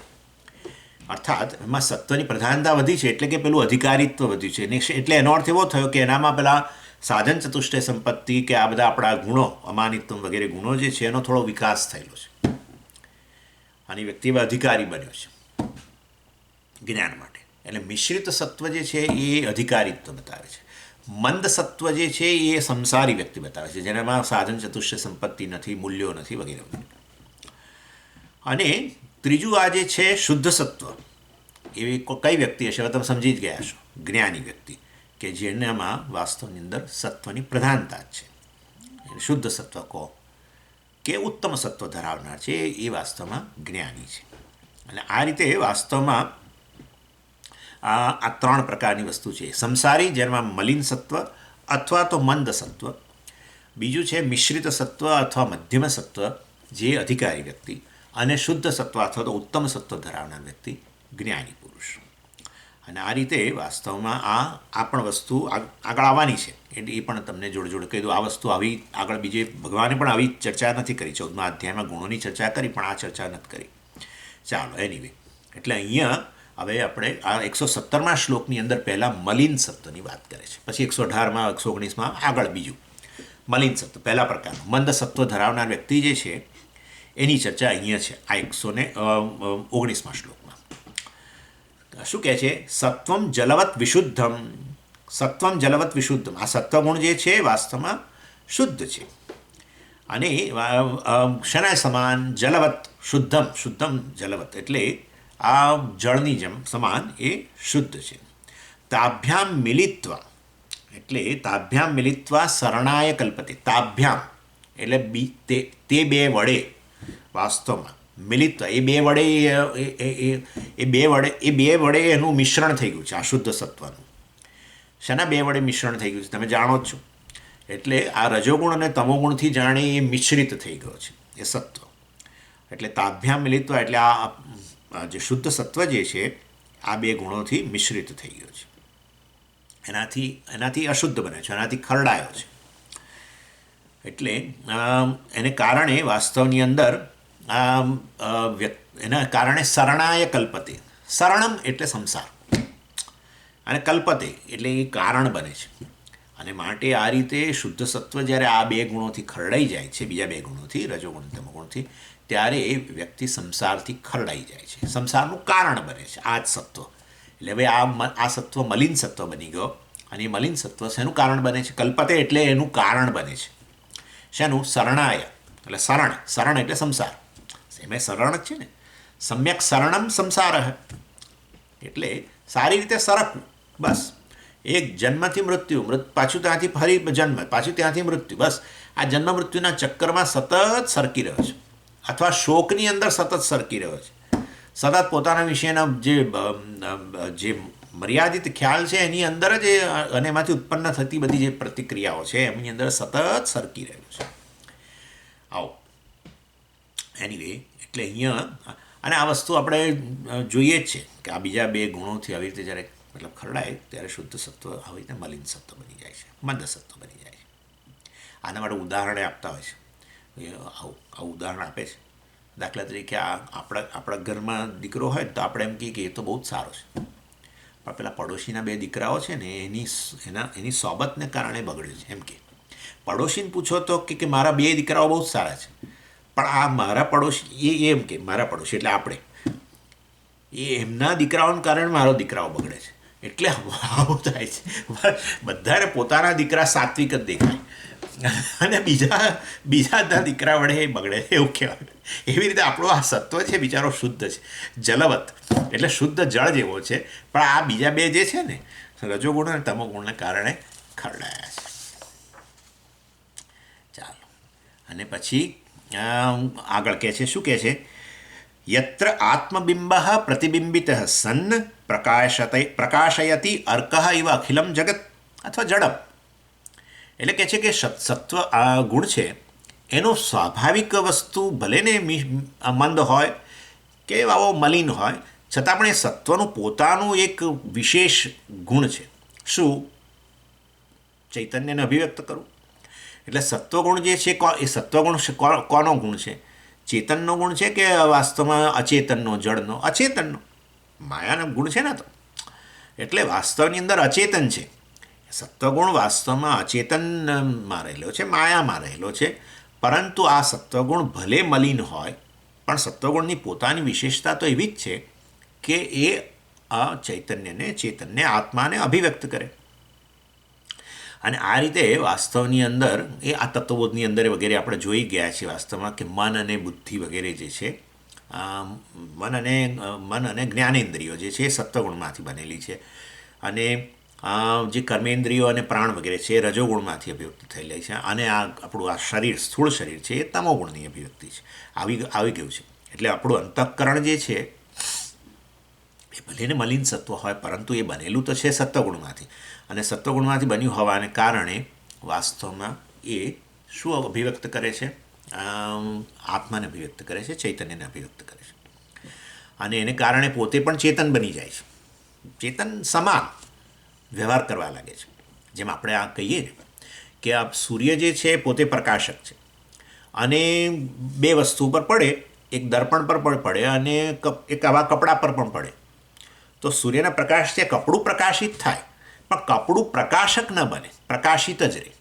અર્થાત એમાં સત્વની પ્રધાનતા વધી છે, એટલે કે પેલું અધિકારીત્વ વધ્યું છે. એટલે એનો અર્થ એવો થયો કે એનામાં પેલા સાધન ચતુષ્ટય સંપત્તિ કે આ બધા આપણા ગુણો, અમાનિત્વ વગેરે ગુણો જે છે એનો થોડો વિકાસ થયેલો છે, અને વ્યક્તિ અધિકારી બન્યો છે જ્ઞાન માટે. એટલે મિશ્રિત સત્વ જે છે એ અધિકારીત્વ બતાવે છે. મંદ સત્વ જે છે એ સંસારી વ્યક્તિ બતાવે છે, જેનામાં સાધન ચતુષ્ટય સંપત્તિ નથી, મૂલ્યો નથી વગેરે વગેરે. અને ત્રીજું આ જે છે શુદ્ધ સત્વ, એવી કઈ વ્યક્તિ હશે, હવે તમે સમજી જ ગયા છો, જ્ઞાની વ્યક્તિ, કે જેનામાં વાસ્તવની અંદર સત્વની પ્રધાનતા જ છે. શુદ્ધ સત્વ કહો કે ઉત્તમ સત્વ ધરાવનાર છે, એ વાસ્તવમાં જ્ઞાની છે. અને આ રીતે વાસ્તવમાં આ ત્રણ પ્રકારની વસ્તુ છે. સંસારી, જેમાં મલિન સત્વ અથવા તો મંદ સત્વ. બીજું છે મિશ્રિત સત્વ અથવા મધ્યમ સત્વ, જે અધિકારી વ્યક્તિ. અને શુદ્ધ સત્વ અથવા તો ઉત્તમ સત્વ ધરાવનાર વ્યક્તિ, જ્ઞાની પુરુષ. અને આ રીતે વાસ્તવમાં આ પણ વસ્તુ આગળ આવવાની છે. એટલે એ પણ તમને જોડે જોડે કહી દઉં. આ વસ્તુ આવી આગળ બીજે ભગવાને પણ આવી ચર્ચા નથી કરી. 14મા અધ્યાયમાં ગુણોની ચર્ચા કરી, પણ આ ચર્ચા નથી કરી. ચાલો, એનીવે, એટલે અહીંયા હવે આપણે આ 117મા શ્લોકની અંદર પહેલાં મલિન સત્વની વાત કરે છે, પછી 118માં 119માં આગળ બીજું મલિન સત્વ, પહેલા પ્રકારનું મંદ સત્વ ધરાવનાર વ્યક્તિ જે છે એની ચર્ચા અહીંયા છે આ 119મા શ્લોકમાં. શું કહે છે? સત્વમ જલવત વિશુદ્ધમ. સત્વમ જલવત વિશુદ્ધમ. આ સત્વગુણ જે છે વાસ્તવમાં શુદ્ધ છે, અને શના સમાન? જલવત શુદ્ધમ. શુદ્ધમ જલવત એટલે આ જળની જેમ સમાન એ શુદ્ધ છે. તાભ્યામ મિલિત્વા, એટલે તાભ્યામ મિલિત્વા શરણાય કલ્પતે. તાભ્યામ એટલે તે બે વડે વાસ્તવમાં મિલિત એ બે વડે એ બે વડે એનું મિશ્રણ થઈ ગયું છે, આ શુદ્ધ સત્વનું. શેના બે વડે મિશ્રણ થઈ ગયું છે તમે જાણો જ છો. એટલે આ રજોગુણ અને તમોગુણથી જાણે એ મિશ્રિત થઈ ગયો છે એ સત્વ. એટલે તાભ્યામ મિલિત્વા એટલે આ જે શુદ્ધ સત્વ જે છે આ બે ગુણોથી મિશ્રિત થઈ ગયો છે. એનાથી અશુદ્ધ બને છે, એનાથી ખરડાયો છે. એટલે એને કારણે વાસ્તવની અંદર એના કારણે શરણાય કલ્પતે. શરણમ એટલે સંસાર અને કલ્પતે એટલે એ કારણ બને છે. અને માટે આ રીતે શુદ્ધ સત્વ જ્યારે આ બે ગુણોથી ખરડાઈ જાય છે, બીજા બે ગુણોથી રજોગુણ તમોગુણથી, ત્યારે એ વ્યક્તિ સંસારથી ખરડાઈ જાય છે, સંસારનું કારણ બને છે આ જ સત્વ. એટલે હવે આ સત્વ મલિન સત્વ બની ગયો. અને એ મલિન સત્વ શેનું કારણ બને છે? કલ્પતે એટલે એનું કારણ બને છે. શેનું? શરણાય એટલે શરણ એટલે સંસાર. એમાં શરણ જ છે ને. સમ્યક શરણમ સંસાર એટલે સારી રીતે સરકવું. બસ એક જન્મથી મૃત્યુ, પાછું ત્યાંથી ફરી જન્મ, પાછું ત્યાંથી મૃત્યુ. બસ આ જન્મ મૃત્યુના ચક્કરમાં સતત સરકી રહ્યો છે, અથવા શોકની અંદર સતત સરકી રહ્યો છે. સતત પોતાના વિશેના જે મર્યાદિત ખ્યાલ છે એની અંદર જ અને એમાંથી ઉત્પન્ન થતી બધી જે પ્રતિક્રિયાઓ છે એમની અંદર સતત સરકી રહ્યું છે. આવો એનીવે એટલે અહીંયા અને આ વસ્તુ આપણે જોઈએ જ છે કે આ બીજા બે ગુણોથી આવી રીતે જ્યારે મતલબ ખરડાય ત્યારે શુદ્ધ સત્વ આવી રીતે મલિન સત્વ બની જાય છે, મંદ સત્વ બની જાય છે. આના માટે ઉદાહરણે આપતા હોય છે. આવું ઉદાહરણ આપે છે. દાખલા તરીકે આપણા ઘરમાં દીકરો હોય તો આપણે એમ કહીએ કે એ તો બહુ જ સારો છે, પણ પેલા પડોશીના બે દીકરાઓ છે ને એની સોબતને કારણે બગડ્યું છે. એમ કે પડોશીને પૂછો તો કે મારા બે દીકરાઓ બહુ જ સારા છે, પણ આ મારા પડોશી એમ કે મારા પડોશી એટલે આપણે એમના દીકરાઓને કારણે મારો દીકરાઓ બગડે છે. એટલે આવું થાય છે. બધાને પોતાના દીકરા સાત્વિક જ દેખાય અને બીજાના દીકરા વડે એ બગડે એવું કહેવાય. એવી રીતે આપણો આ સત્વ છે બિચારો શુદ્ધ છે, જલવત એટલે શુદ્ધ જળ જેવો છે. પણ આ બીજા બે જે છે ને રજોગુણ અને તમોગુણને કારણે ખરડાયા છે. ચાલો અને પછી આગળ કહે છે, શું કહે છે? યત્ર આત્મબિંબ પ્રતિબિંબિત સન્ન પ્રકાશયતી અર્ક ઇવ અખિલમ જગત અથવા જડમ. એટલે કહે છે કે સત્વ આ ગુણ છે એનો સ્વાભાવિક વસ્તુ ભલે ને મંદ હોય કે આવો મલિન હોય, છતાં પણ એ સત્વનું પોતાનું એક વિશેષ ગુણ છે. શું? ચૈતન્યને અભિવ્યક્ત કરવું. એટલે સત્વગુણ જે છે એ સત્વગુણ કોનો ગુણ છે? ચેતનનો ગુણ છે કે વાસ્તવમાં અચેતનનો, જળનો? અચેતનનો. માયાનો ગુણ છે ને તો. એટલે વાસ્તવની અંદર અચેતન છે. સત્વગુણ વાસ્તવમાં અચેતનમાં રહેલો છે, માયામાં રહેલો છે. પરંતુ આ સત્વગુણ ભલે મલિન હોય પણ સત્વગુણની પોતાની વિશેષતા તો એવી જ છે કે એ ચેતનને આત્માને અભિવ્યક્ત કરે. અને આ રીતે વાસ્તવની અંદર આ તત્વબોધની અંદર વગેરે આપણે જોઈ ગયા છીએ વાસ્તવમાં કે મન અને બુદ્ધિ વગેરે જે છે, મન અને જ્ઞાનેન્દ્રિયો જે છે એ સત્વગુણમાંથી બનેલી છે. અને જે કર્મેન્દ્રિયો અને પ્રાણ વગેરે છે એ રજોગુણમાંથી અભિવ્યક્ત થયેલી છે. અને આપણું આ શરીર, સ્થૂળ શરીર છે એ તમોગુણની અભિવ્યક્તિ છે, આવી ગયું છે. એટલે આપણું અંતઃકરણ જે છે એ ભલે ને મલિન સત્વ હોય પરંતુ એ બનેલું તો છે સત્વગુણમાંથી. અને સત્વગુણમાંથી બન્યું હોવાને કારણે વાસ્તવમાં એ શું અભિવ્યક્ત કરે છે? આત્માને અભિવ્યક્ત કરે છે, ચૈતન્યને અભિવ્યક્ત કરે છે. અને એને કારણે પોતે પણ ચેતન બની જાય છે. ચેતન સમાન વ્યવહાર કરવા લાગે છે. જેમ આપણે આ કહીએ ને કે આ સૂર્ય જે છે પોતે પ્રકાશક છે અને બે વસ્તુ પર પડે, એક દર્પણ પર પણ પડે અને એક આવા કપડા પર પણ પડે. તો સૂર્યના પ્રકાશ છે કપડું પ્રકાશિત થાય, પણ કપડું પ્રકાશક ન બને, પ્રકાશિત જ રહે.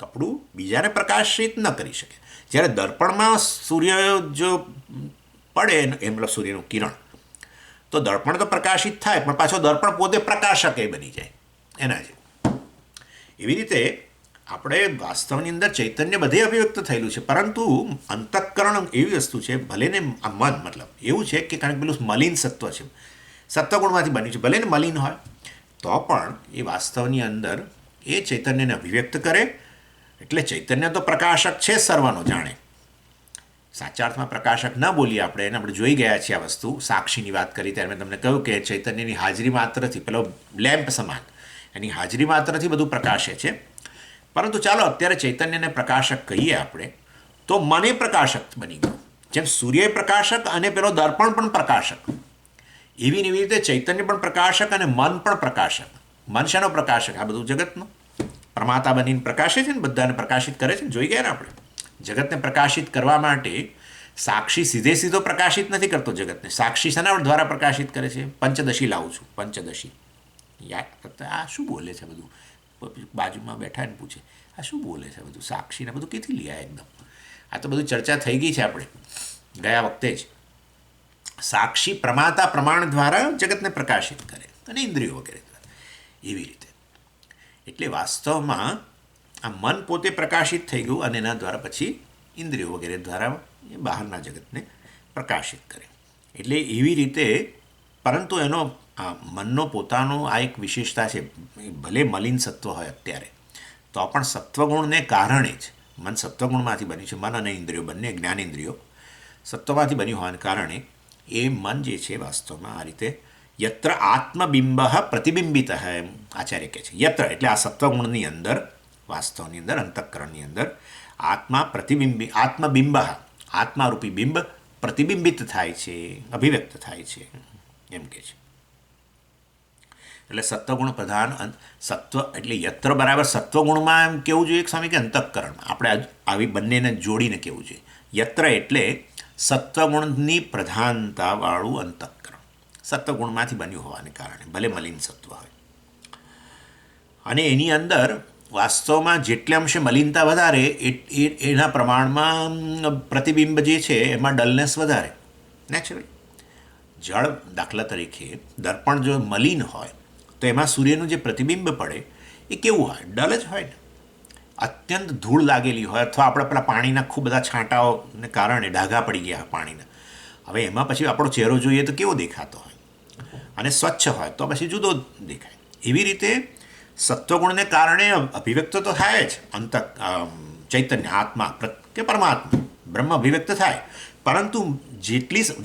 કપડું બીજાને પ્રકાશિત ન કરી શકે. જ્યારે દર્પણમાં સૂર્ય જો પડે મતલબ સૂર્યનું કિરણ, તો દર્પણ તો પ્રકાશિત થાય પણ પાછો દર્પણ પોતે પ્રકાશક એ બની જાય એના જે. એવી રીતે આપણે વાસ્તવની અંદર ચૈતન્ય બધે અભિવ્યક્ત થયેલું છે, પરંતુ અંતઃકરણ એવી વસ્તુ છે, ભલે ને આ મન મતલબ એવું છે કે કારણ કે પેલું મલિન સત્વ છે, સત્વગુણમાંથી બન્યું છે, ભલે ને મલિન હોય તો પણ એ વાસ્તવની અંદર એ ચૈતન્યને અભિવ્યક્ત કરે એટલે ચૈતન્ય તો પ્રકાશક છે સર્વનો, જાણે સાચા અર્થમાં પ્રકાશક ન બોલીએ આપણે, એને આપણે જોઈ ગયા છીએ આ વસ્તુ. સાક્ષીની વાત કરી ત્યારે મેં તમને કહ્યું કે ચૈતન્યની હાજરી માત્રથી, પેલો લેમ્પ સમાન એની હાજરી માત્રથી બધું પ્રકાશે છે. પરંતુ ચાલો અત્યારે ચૈતન્યને પ્રકાશક કહીએ આપણે, તો મને પ્રકાશક બની ગયું. જેમ સૂર્ય પ્રકાશક અને પેલો દર્પણ પણ પ્રકાશક, એવી ને એવી રીતે ચૈતન્ય પણ પ્રકાશક અને મન પણ પ્રકાશક. મન શાનો પ્રકાશક? આ બધું જગતનો પ્રમાતા બનીને પ્રકાશે છે ને, બધાને પ્રકાશિત કરે છે ને, જોઈ ગયા ને આપણે. જગતને પ્રકાશિત કરવા માટે સાક્ષી સીધો પ્રકાશિત નથી કરતો જગતને. સાક્ષી શાના દ્વારા પ્રકાશિત કરે છે? પંચદશી લાવું છું, પંચદશી. યાદ કરતા આ શું બોલે છે બધું, બાજુમાં બેઠા ને પૂછે આ શું બોલે છે બધું, સાક્ષીને બધું કેથી લે એકદમ. આ તો બધું ચર્ચા થઈ ગઈ છે આપણે ગયા વખતે જ. સાક્ષી પ્રમાતા પ્રમાણ દ્વારા જગતને પ્રકાશિત કરે અને ઇન્દ્રિયો વગેરે દ્વારા, એવી રીતે. એટલે વાસ્તવમાં આ મન પોતે પ્રકાશિત થઈ ગયું અને એના દ્વારા પછી ઇન્દ્રિયો વગેરે દ્વારા એ બહારના જગતને પ્રકાશિત કરે. એટલે એવી રીતે, પરંતુ એનો આ મનનો પોતાનો આ એક વિશેષતા છે. ભલે મલિન સત્વ હોય અત્યારે, તો પણ સત્વગુણને કારણે જ, મન સત્વગુણમાંથી બન્યું છે. મન અને ઇન્દ્રિયો બંને જ્ઞાનેન્દ્રિયો સત્વમાંથી બન્યું હોવાને કારણે એ મન જે છે વાસ્તવમાં આ રીતે યત્ર આત્મબિંબ પ્રતિબિંબિત એમ આચાર્ય કહે છે. યત્ર એટલે આ સત્વગુણની અંદર, વાસ્તવની અંદર, અંતઃકરણની અંદર આત્મબિંબ, આત્મારૂપી બિંબ પ્રતિબિંબિત થાય છે, અભિવ્યક્ત થાય છે એમ કે છે. એટલે સત્વગુણ પ્રધાન સત્વ, એટલે યત્ર બરાબર સત્વગુણમાં એમ કેવું જોઈએ સ્વામી કે અંતઃકરણમાં. આપણે આવી બંનેને જોડીને કહેવું જોઈએ. યત્ર એટલે સત્વગુણની પ્રધાનતાવાળું અંતઃકરણ, સત્વગુણમાંથી બન્યું હોવાને કારણે, ભલે મલિન સત્વ હોય. અને એની અંદર વાસ્તવમાં જેટલે અંશે મલિનતા વધારે એના પ્રમાણમાં પ્રતિબિંબ જે છે એમાં ડલનેસ વધારે, નેચરલી. જળ દાખલા તરીકે દર્પણ જો મલિન હોય તો એમાં સૂર્યનું જે પ્રતિબિંબ પડે એ કેવું હોય? ડલ જ હોય ને. અત્યંત ધૂળ લાગેલી હોય, અથવા આપણે પેલા પાણીના ખૂબ બધા છાંટાઓને કારણે ડાઘા પડી ગયા પાણીના, હવે એમાં પછી આપણો ચહેરો જોઈએ તો કેવો દેખાતો હોય, અને સ્વચ્છ હોય તો પછી જુદો દેખાય. એવી રીતે સત્વગુણને કારણે અભિવ્યક્ત તો થાય જ ચૈતન્ય, આત્મા કે પરમાત્મા, બ્રહ્મ અભિવ્યક્ત થાય. પરંતુ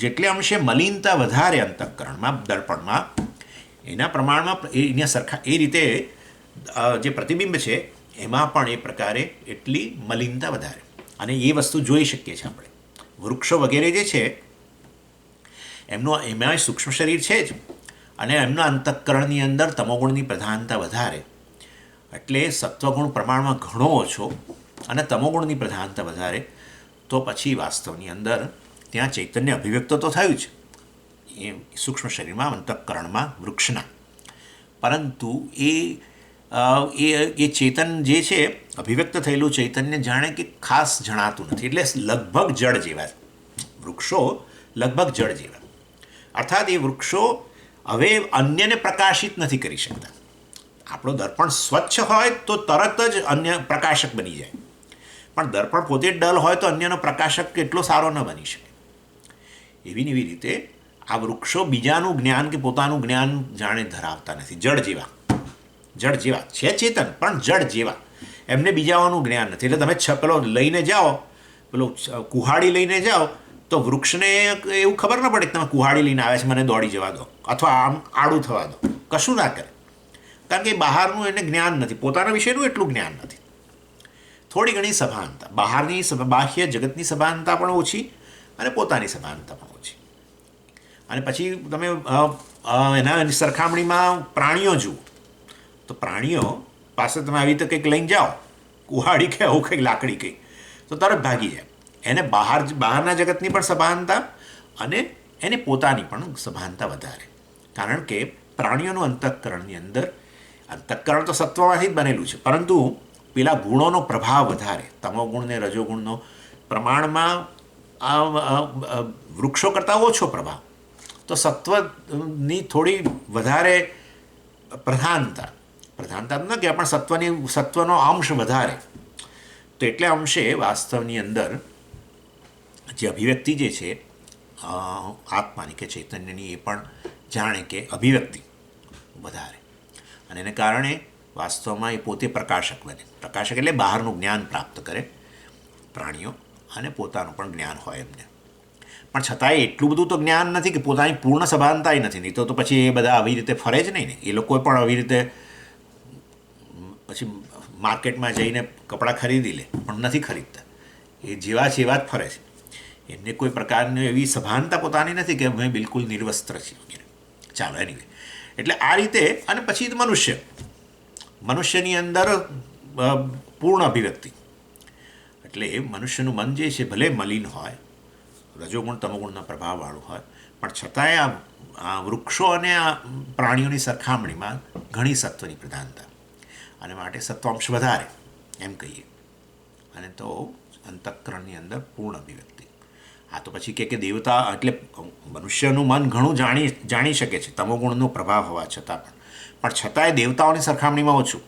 જેટલે અંશે મલિનતા વધારે અંતઃકરણમાં, દર્પણમાં, એના પ્રમાણમાં એના સરખા એ રીતે જે પ્રતિબિંબ છે એમાં પણ એ પ્રકારે એટલી મલિનતા વધારે. અને એ વસ્તુ જોઈ શકીએ છીએ આપણે. વૃક્ષો વગેરે જે છે એમાં સૂક્ષ્મ શરીર છે જ, અને એમના અંતઃકરણની અંદર તમોગુણની પ્રધાનતા વધારે, એટલે સત્વગુણ પ્રમાણમાં ઘણો ઓછો અને તમોગુણની પ્રધાનતા વધારે, તો પછી વાસ્તવની અંદર ત્યાં ચૈતન્ય અભિવ્યક્ત તો થયું જ એ સૂક્ષ્મ શરીરમાં, અંતઃકરણમાં, વૃક્ષના. પરંતુ એ ચેતન જે છે અભિવ્યક્ત થયેલું ચૈતન્ય જાણે કે ખાસ જણાતું નથી. એટલે લગભગ જળ જેવા વૃક્ષો, લગભગ જળ જેવા. અર્થાત એ વૃક્ષો હવે અન્યને પ્રકાશિત નથી કરી શકતા. આપણો દર્પણ સ્વચ્છ હોય તો તરત જ અન્ય પ્રકાશક બની જાય, પણ દર્પણ પોતે જ ડલ હોય તો અન્યનો પ્રકાશક એટલો સારો ન બની શકે. એવી ને એવી રીતે આ વૃક્ષો બીજાનું જ્ઞાન કે પોતાનું જ્ઞાન જાણે ધરાવતા નથી. જળ જેવા છે ચેતન, પણ જળ જેવા. એમને બીજાઓનું જ્ઞાન નથી. એટલે તમે પેલો લઈને જાઓ, પેલો કુહાડી લઈને જાઓ, તો વૃક્ષને એવું ખબર ન પડે કે તમે કુહાડી લઈને આવે છે, મને દોડી જવા દો, અથવા આમ આડું થવા દો, કશું ના કરે. કારણ કે બહારનું એને જ્ઞાન નથી, પોતાના વિશેનું એટલું જ્ઞાન નથી. થોડી ઘણી સભાનતા, બહારની બાહ્ય જગતની સભાનતા પણ ઓછી અને પોતાની સભાનતા પણ ઓછી. અને પછી તમે એના સરખામણીમાં પ્રાણીઓ જુઓ, તો પ્રાણીઓ પાસે તમે આવી રીતે કંઈક લઈને જાઓ, કુહાડી કે આવું કંઈક લાકડી કંઈક, તો તરત ભાગી જાય. એને બહારના જગતની પણ સભાનતા અને એને પોતાની પણ સભાનતા વધારે. કારણ કે પ્રાણીઓનું અંતઃકરણની અંદર, અંતઃકરણ તો સત્વમાંથી જ બનેલું છે, પરંતુ પેલા ગુણોનો પ્રભાવ વધારે, તમોગુણ ને રજોગુણનો પ્રમાણમાં વૃક્ષો કરતાં ઓછો પ્રભાવ. તો સત્વની થોડી વધારે પ્રધાનતા ન કે પણ સત્વનો અંશ વધારે. તો એટલે અંશે વાસ્તવની અંદર જે અભિવ્યક્તિ જે છે આત્માની કે ચૈતન્યની, એ પણ જાણે કે અભિવ્યક્તિ વધારે. અને એને કારણે વાસ્તવમાં એ પોતે પ્રકાશક બને. પ્રકાશક એટલે બહારનું જ્ઞાન પ્રાપ્ત કરે પ્રાણીઓ, અને પોતાનું પણ જ્ઞાન હોય એમને. પણ છતાંય એટલું બધું તો જ્ઞાન નથી કે પોતાની પૂર્ણ સભાનતા નથી. નહીં તો પછી એ બધા આવી રીતે ફરે જ નહીં ને. એ લોકોએ પણ આવી રીતે પછી માર્કેટમાં જઈને કપડાં ખરીદી લે, પણ નથી ખરીદતા. એ જેવા છે એવા જ ફરે છે. એમને કોઈ પ્રકારની એવી સભાનતા પોતાની નથી કે અમે બિલકુલ નિર્વસ્ત્ર છીએ વગેરે. ચાલો એનીવે, એટલે આ રીતે. અને પછી મનુષ્યની અંદર પૂર્ણ અભિવ્યક્તિ. એટલે મનુષ્યનું મન જે છે ભલે મલિન હોય, રજોગુણ તમોગુણના પ્રભાવવાળું હોય, પણ છતાંય આ વૃક્ષો અને આ પ્રાણીઓની સરખામણીમાં ઘણી સત્વની પ્રધાનતા, અને માટે સત્વાંશ વધારે એમ કહીએ. અને તો અંતઃકરણની અંદર પૂર્ણ અભિવ્યક્તિ. આ તો પછી કે દેવતા એટલે મનુષ્યનું મન ઘણું જાણી શકે છે તમોગુણનો પ્રભાવ હોવા છતાં પણ છતાંય દેવતાઓની સરખામણીમાં ઓછું.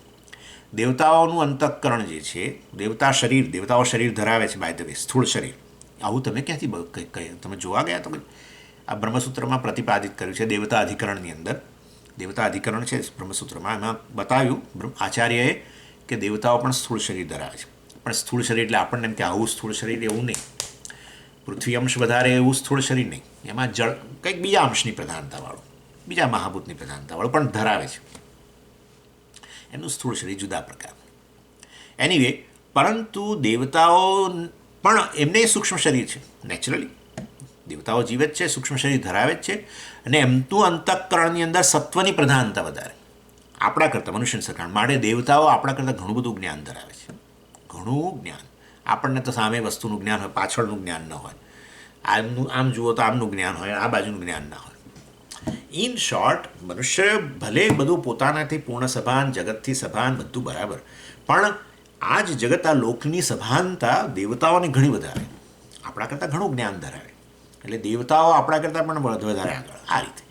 દેવતાઓનું અંતઃકરણ જે છે, દેવતાઓ શરીર ધરાવે છે, બાય ધ વે, સ્થૂળ શરીર. આવું તમે ક્યાંથી તમે જોવા ગયા? તો આ બ્રહ્મસૂત્રમાં પ્રતિપાદિત કર્યું છે દેવતા અધિકરણની અંદર. દેવતા અધિકરણ છે બ્રહ્મસૂત્રમાં, એમાં બતાવ્યું આચાર્યએ કે દેવતાઓ પણ સ્થૂળ શરીર ધરાવે છે. પણ સ્થૂળ શરીર એટલે આપણને એમ કે આવું સ્થૂળ શરીર એવું નહીં, પૃથ્વી અંશ વધારે એવું સ્થૂળ શરીર નહીં. એમાં જળ કંઈક બીજા અંશની પ્રધાનતાવાળું, બીજા મહાભૂતની પ્રધાનતાવાળું પણ ધરાવે છે. એમનું સ્થૂળ શરીર જુદા પ્રકારનું. એનીવે, પરંતુ દેવતાઓ પણ એમને સૂક્ષ્મ શરીર છે. નેચરલી દેવતાઓ જીવે જ છે, સૂક્ષ્મ શરીર ધરાવે જ છે. અને એમનું અંતઃકરણની અંદર સત્વની પ્રધાનતા વધારે આપણા કરતાં, મનુષ્યની સરખામણી. માટે દેવતાઓ આપણા કરતાં ઘણું બધું જ્ઞાન ધરાવે છે, ઘણું જ્ઞાન. આપણને તો સામે વસ્તુનું જ્ઞાન હોય, પાછળનું જ્ઞાન ન હોય. આમ જુઓ તો આમનું જ્ઞાન હોય, આ બાજુનું જ્ઞાન ના હોય. ઇન શોર્ટ, મનુષ્ય ભલે બધું પોતાનાથી પૂર્ણ સભાન, જગતથી સભાન, બધું બરાબર, પણ આ જ જગત, આ લોકની સભાનતા દેવતાઓને ઘણી વધારે, આપણા કરતાં ઘણું જ્ઞાન ધરાવે. એટલે દેવતાઓ આપણા કરતાં પણ વધારે આગળ. આ રીતે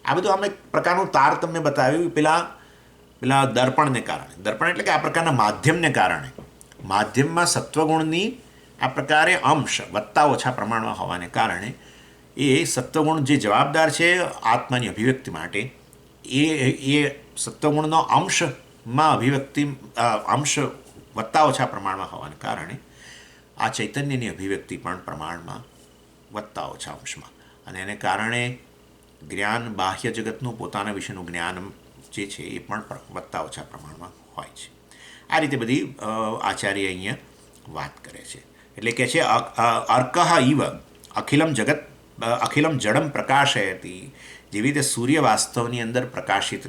આ બધું અમે પ્રકારનું તારતમ્ય બતાવ્યું પેલા દર્પણને કારણે. દર્પણ એટલે કે આ પ્રકારના માધ્યમને કારણે, માધ્યમમાં સત્વગુણની આ પ્રકારે અંશ વધતા ઓછા પ્રમાણમાં હોવાને કારણે એ સત્વગુણ જે જવાબદાર છે આત્માની અભિવ્યક્તિ માટે, એ સત્વગુણનો અંશ વધતા ઓછા પ્રમાણમાં હોવાને કારણે આ ચૈતન્યની અભિવ્યક્તિ પણ પ્રમાણમાં વધતા ઓછા અંશમાં. અને એને કારણે જ્ઞાન, બાહ્ય જગતનું પોતાના વિશેનું જ્ઞાન જે છે એ પણ વધતા ઓછા પ્રમાણમાં હોય છે. આ રીતે બધી આચાર્ય અહીંયા વાત કરે છે. એટલે કે છે અર્કઃ ઇવ અખિલમ જડમ પ્રકાશયતી. જેવી રીતે સૂર્ય વાસ્તવની અંદર પ્રકાશિત,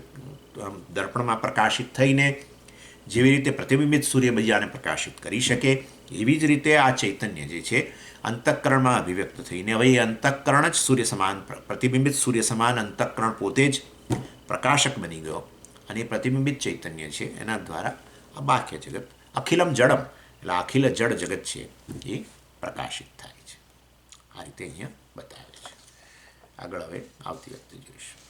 દર્પણમાં પ્રકાશિત થઈને જેવી રીતે પ્રતિબિંબિત સૂર્ય બીજાને પ્રકાશિત કરી શકે, એવી જ રીતે આ ચૈતન્ય જે છે અંતઃકરણમાં અભિવ્યક્ત થઈને, હવે એ અંતઃકરણ જ સૂર્ય સમાન, પ્રતિબિંબિત સૂર્ય સમાન અંતઃકરણ પોતે જ પ્રકાશક બની ગયો. અને એ પ્રતિબિંબિત ચૈતન્ય છે એના દ્વારા આ બાહ્ય જગત અખિલમ જડમ, એટલે અખિલ જડ જગત છે એ પ્રકાશિત થાય છે. આ રીતે અહીંયા બતાવે છે. આગળ હવે આવતી વખતે જોઈશું.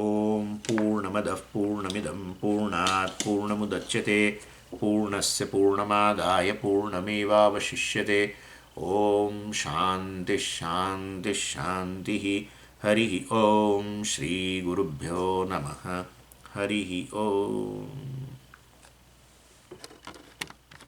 ઓમ પૂર્ણમદ પૂર્ણમિદમ પૂર્ણાત પૂર્ણમુદચ્યતે પૂર્ણસ્ય પૂર્ણમાદાય પૂર્ણમેવાવશિષ્યતે. ઓમ શાંતિ શાંતિ શાંતિ. હરિ ઓમ. શ્રી ગુરુભ્યો નમઃ. હરિ ઓમ.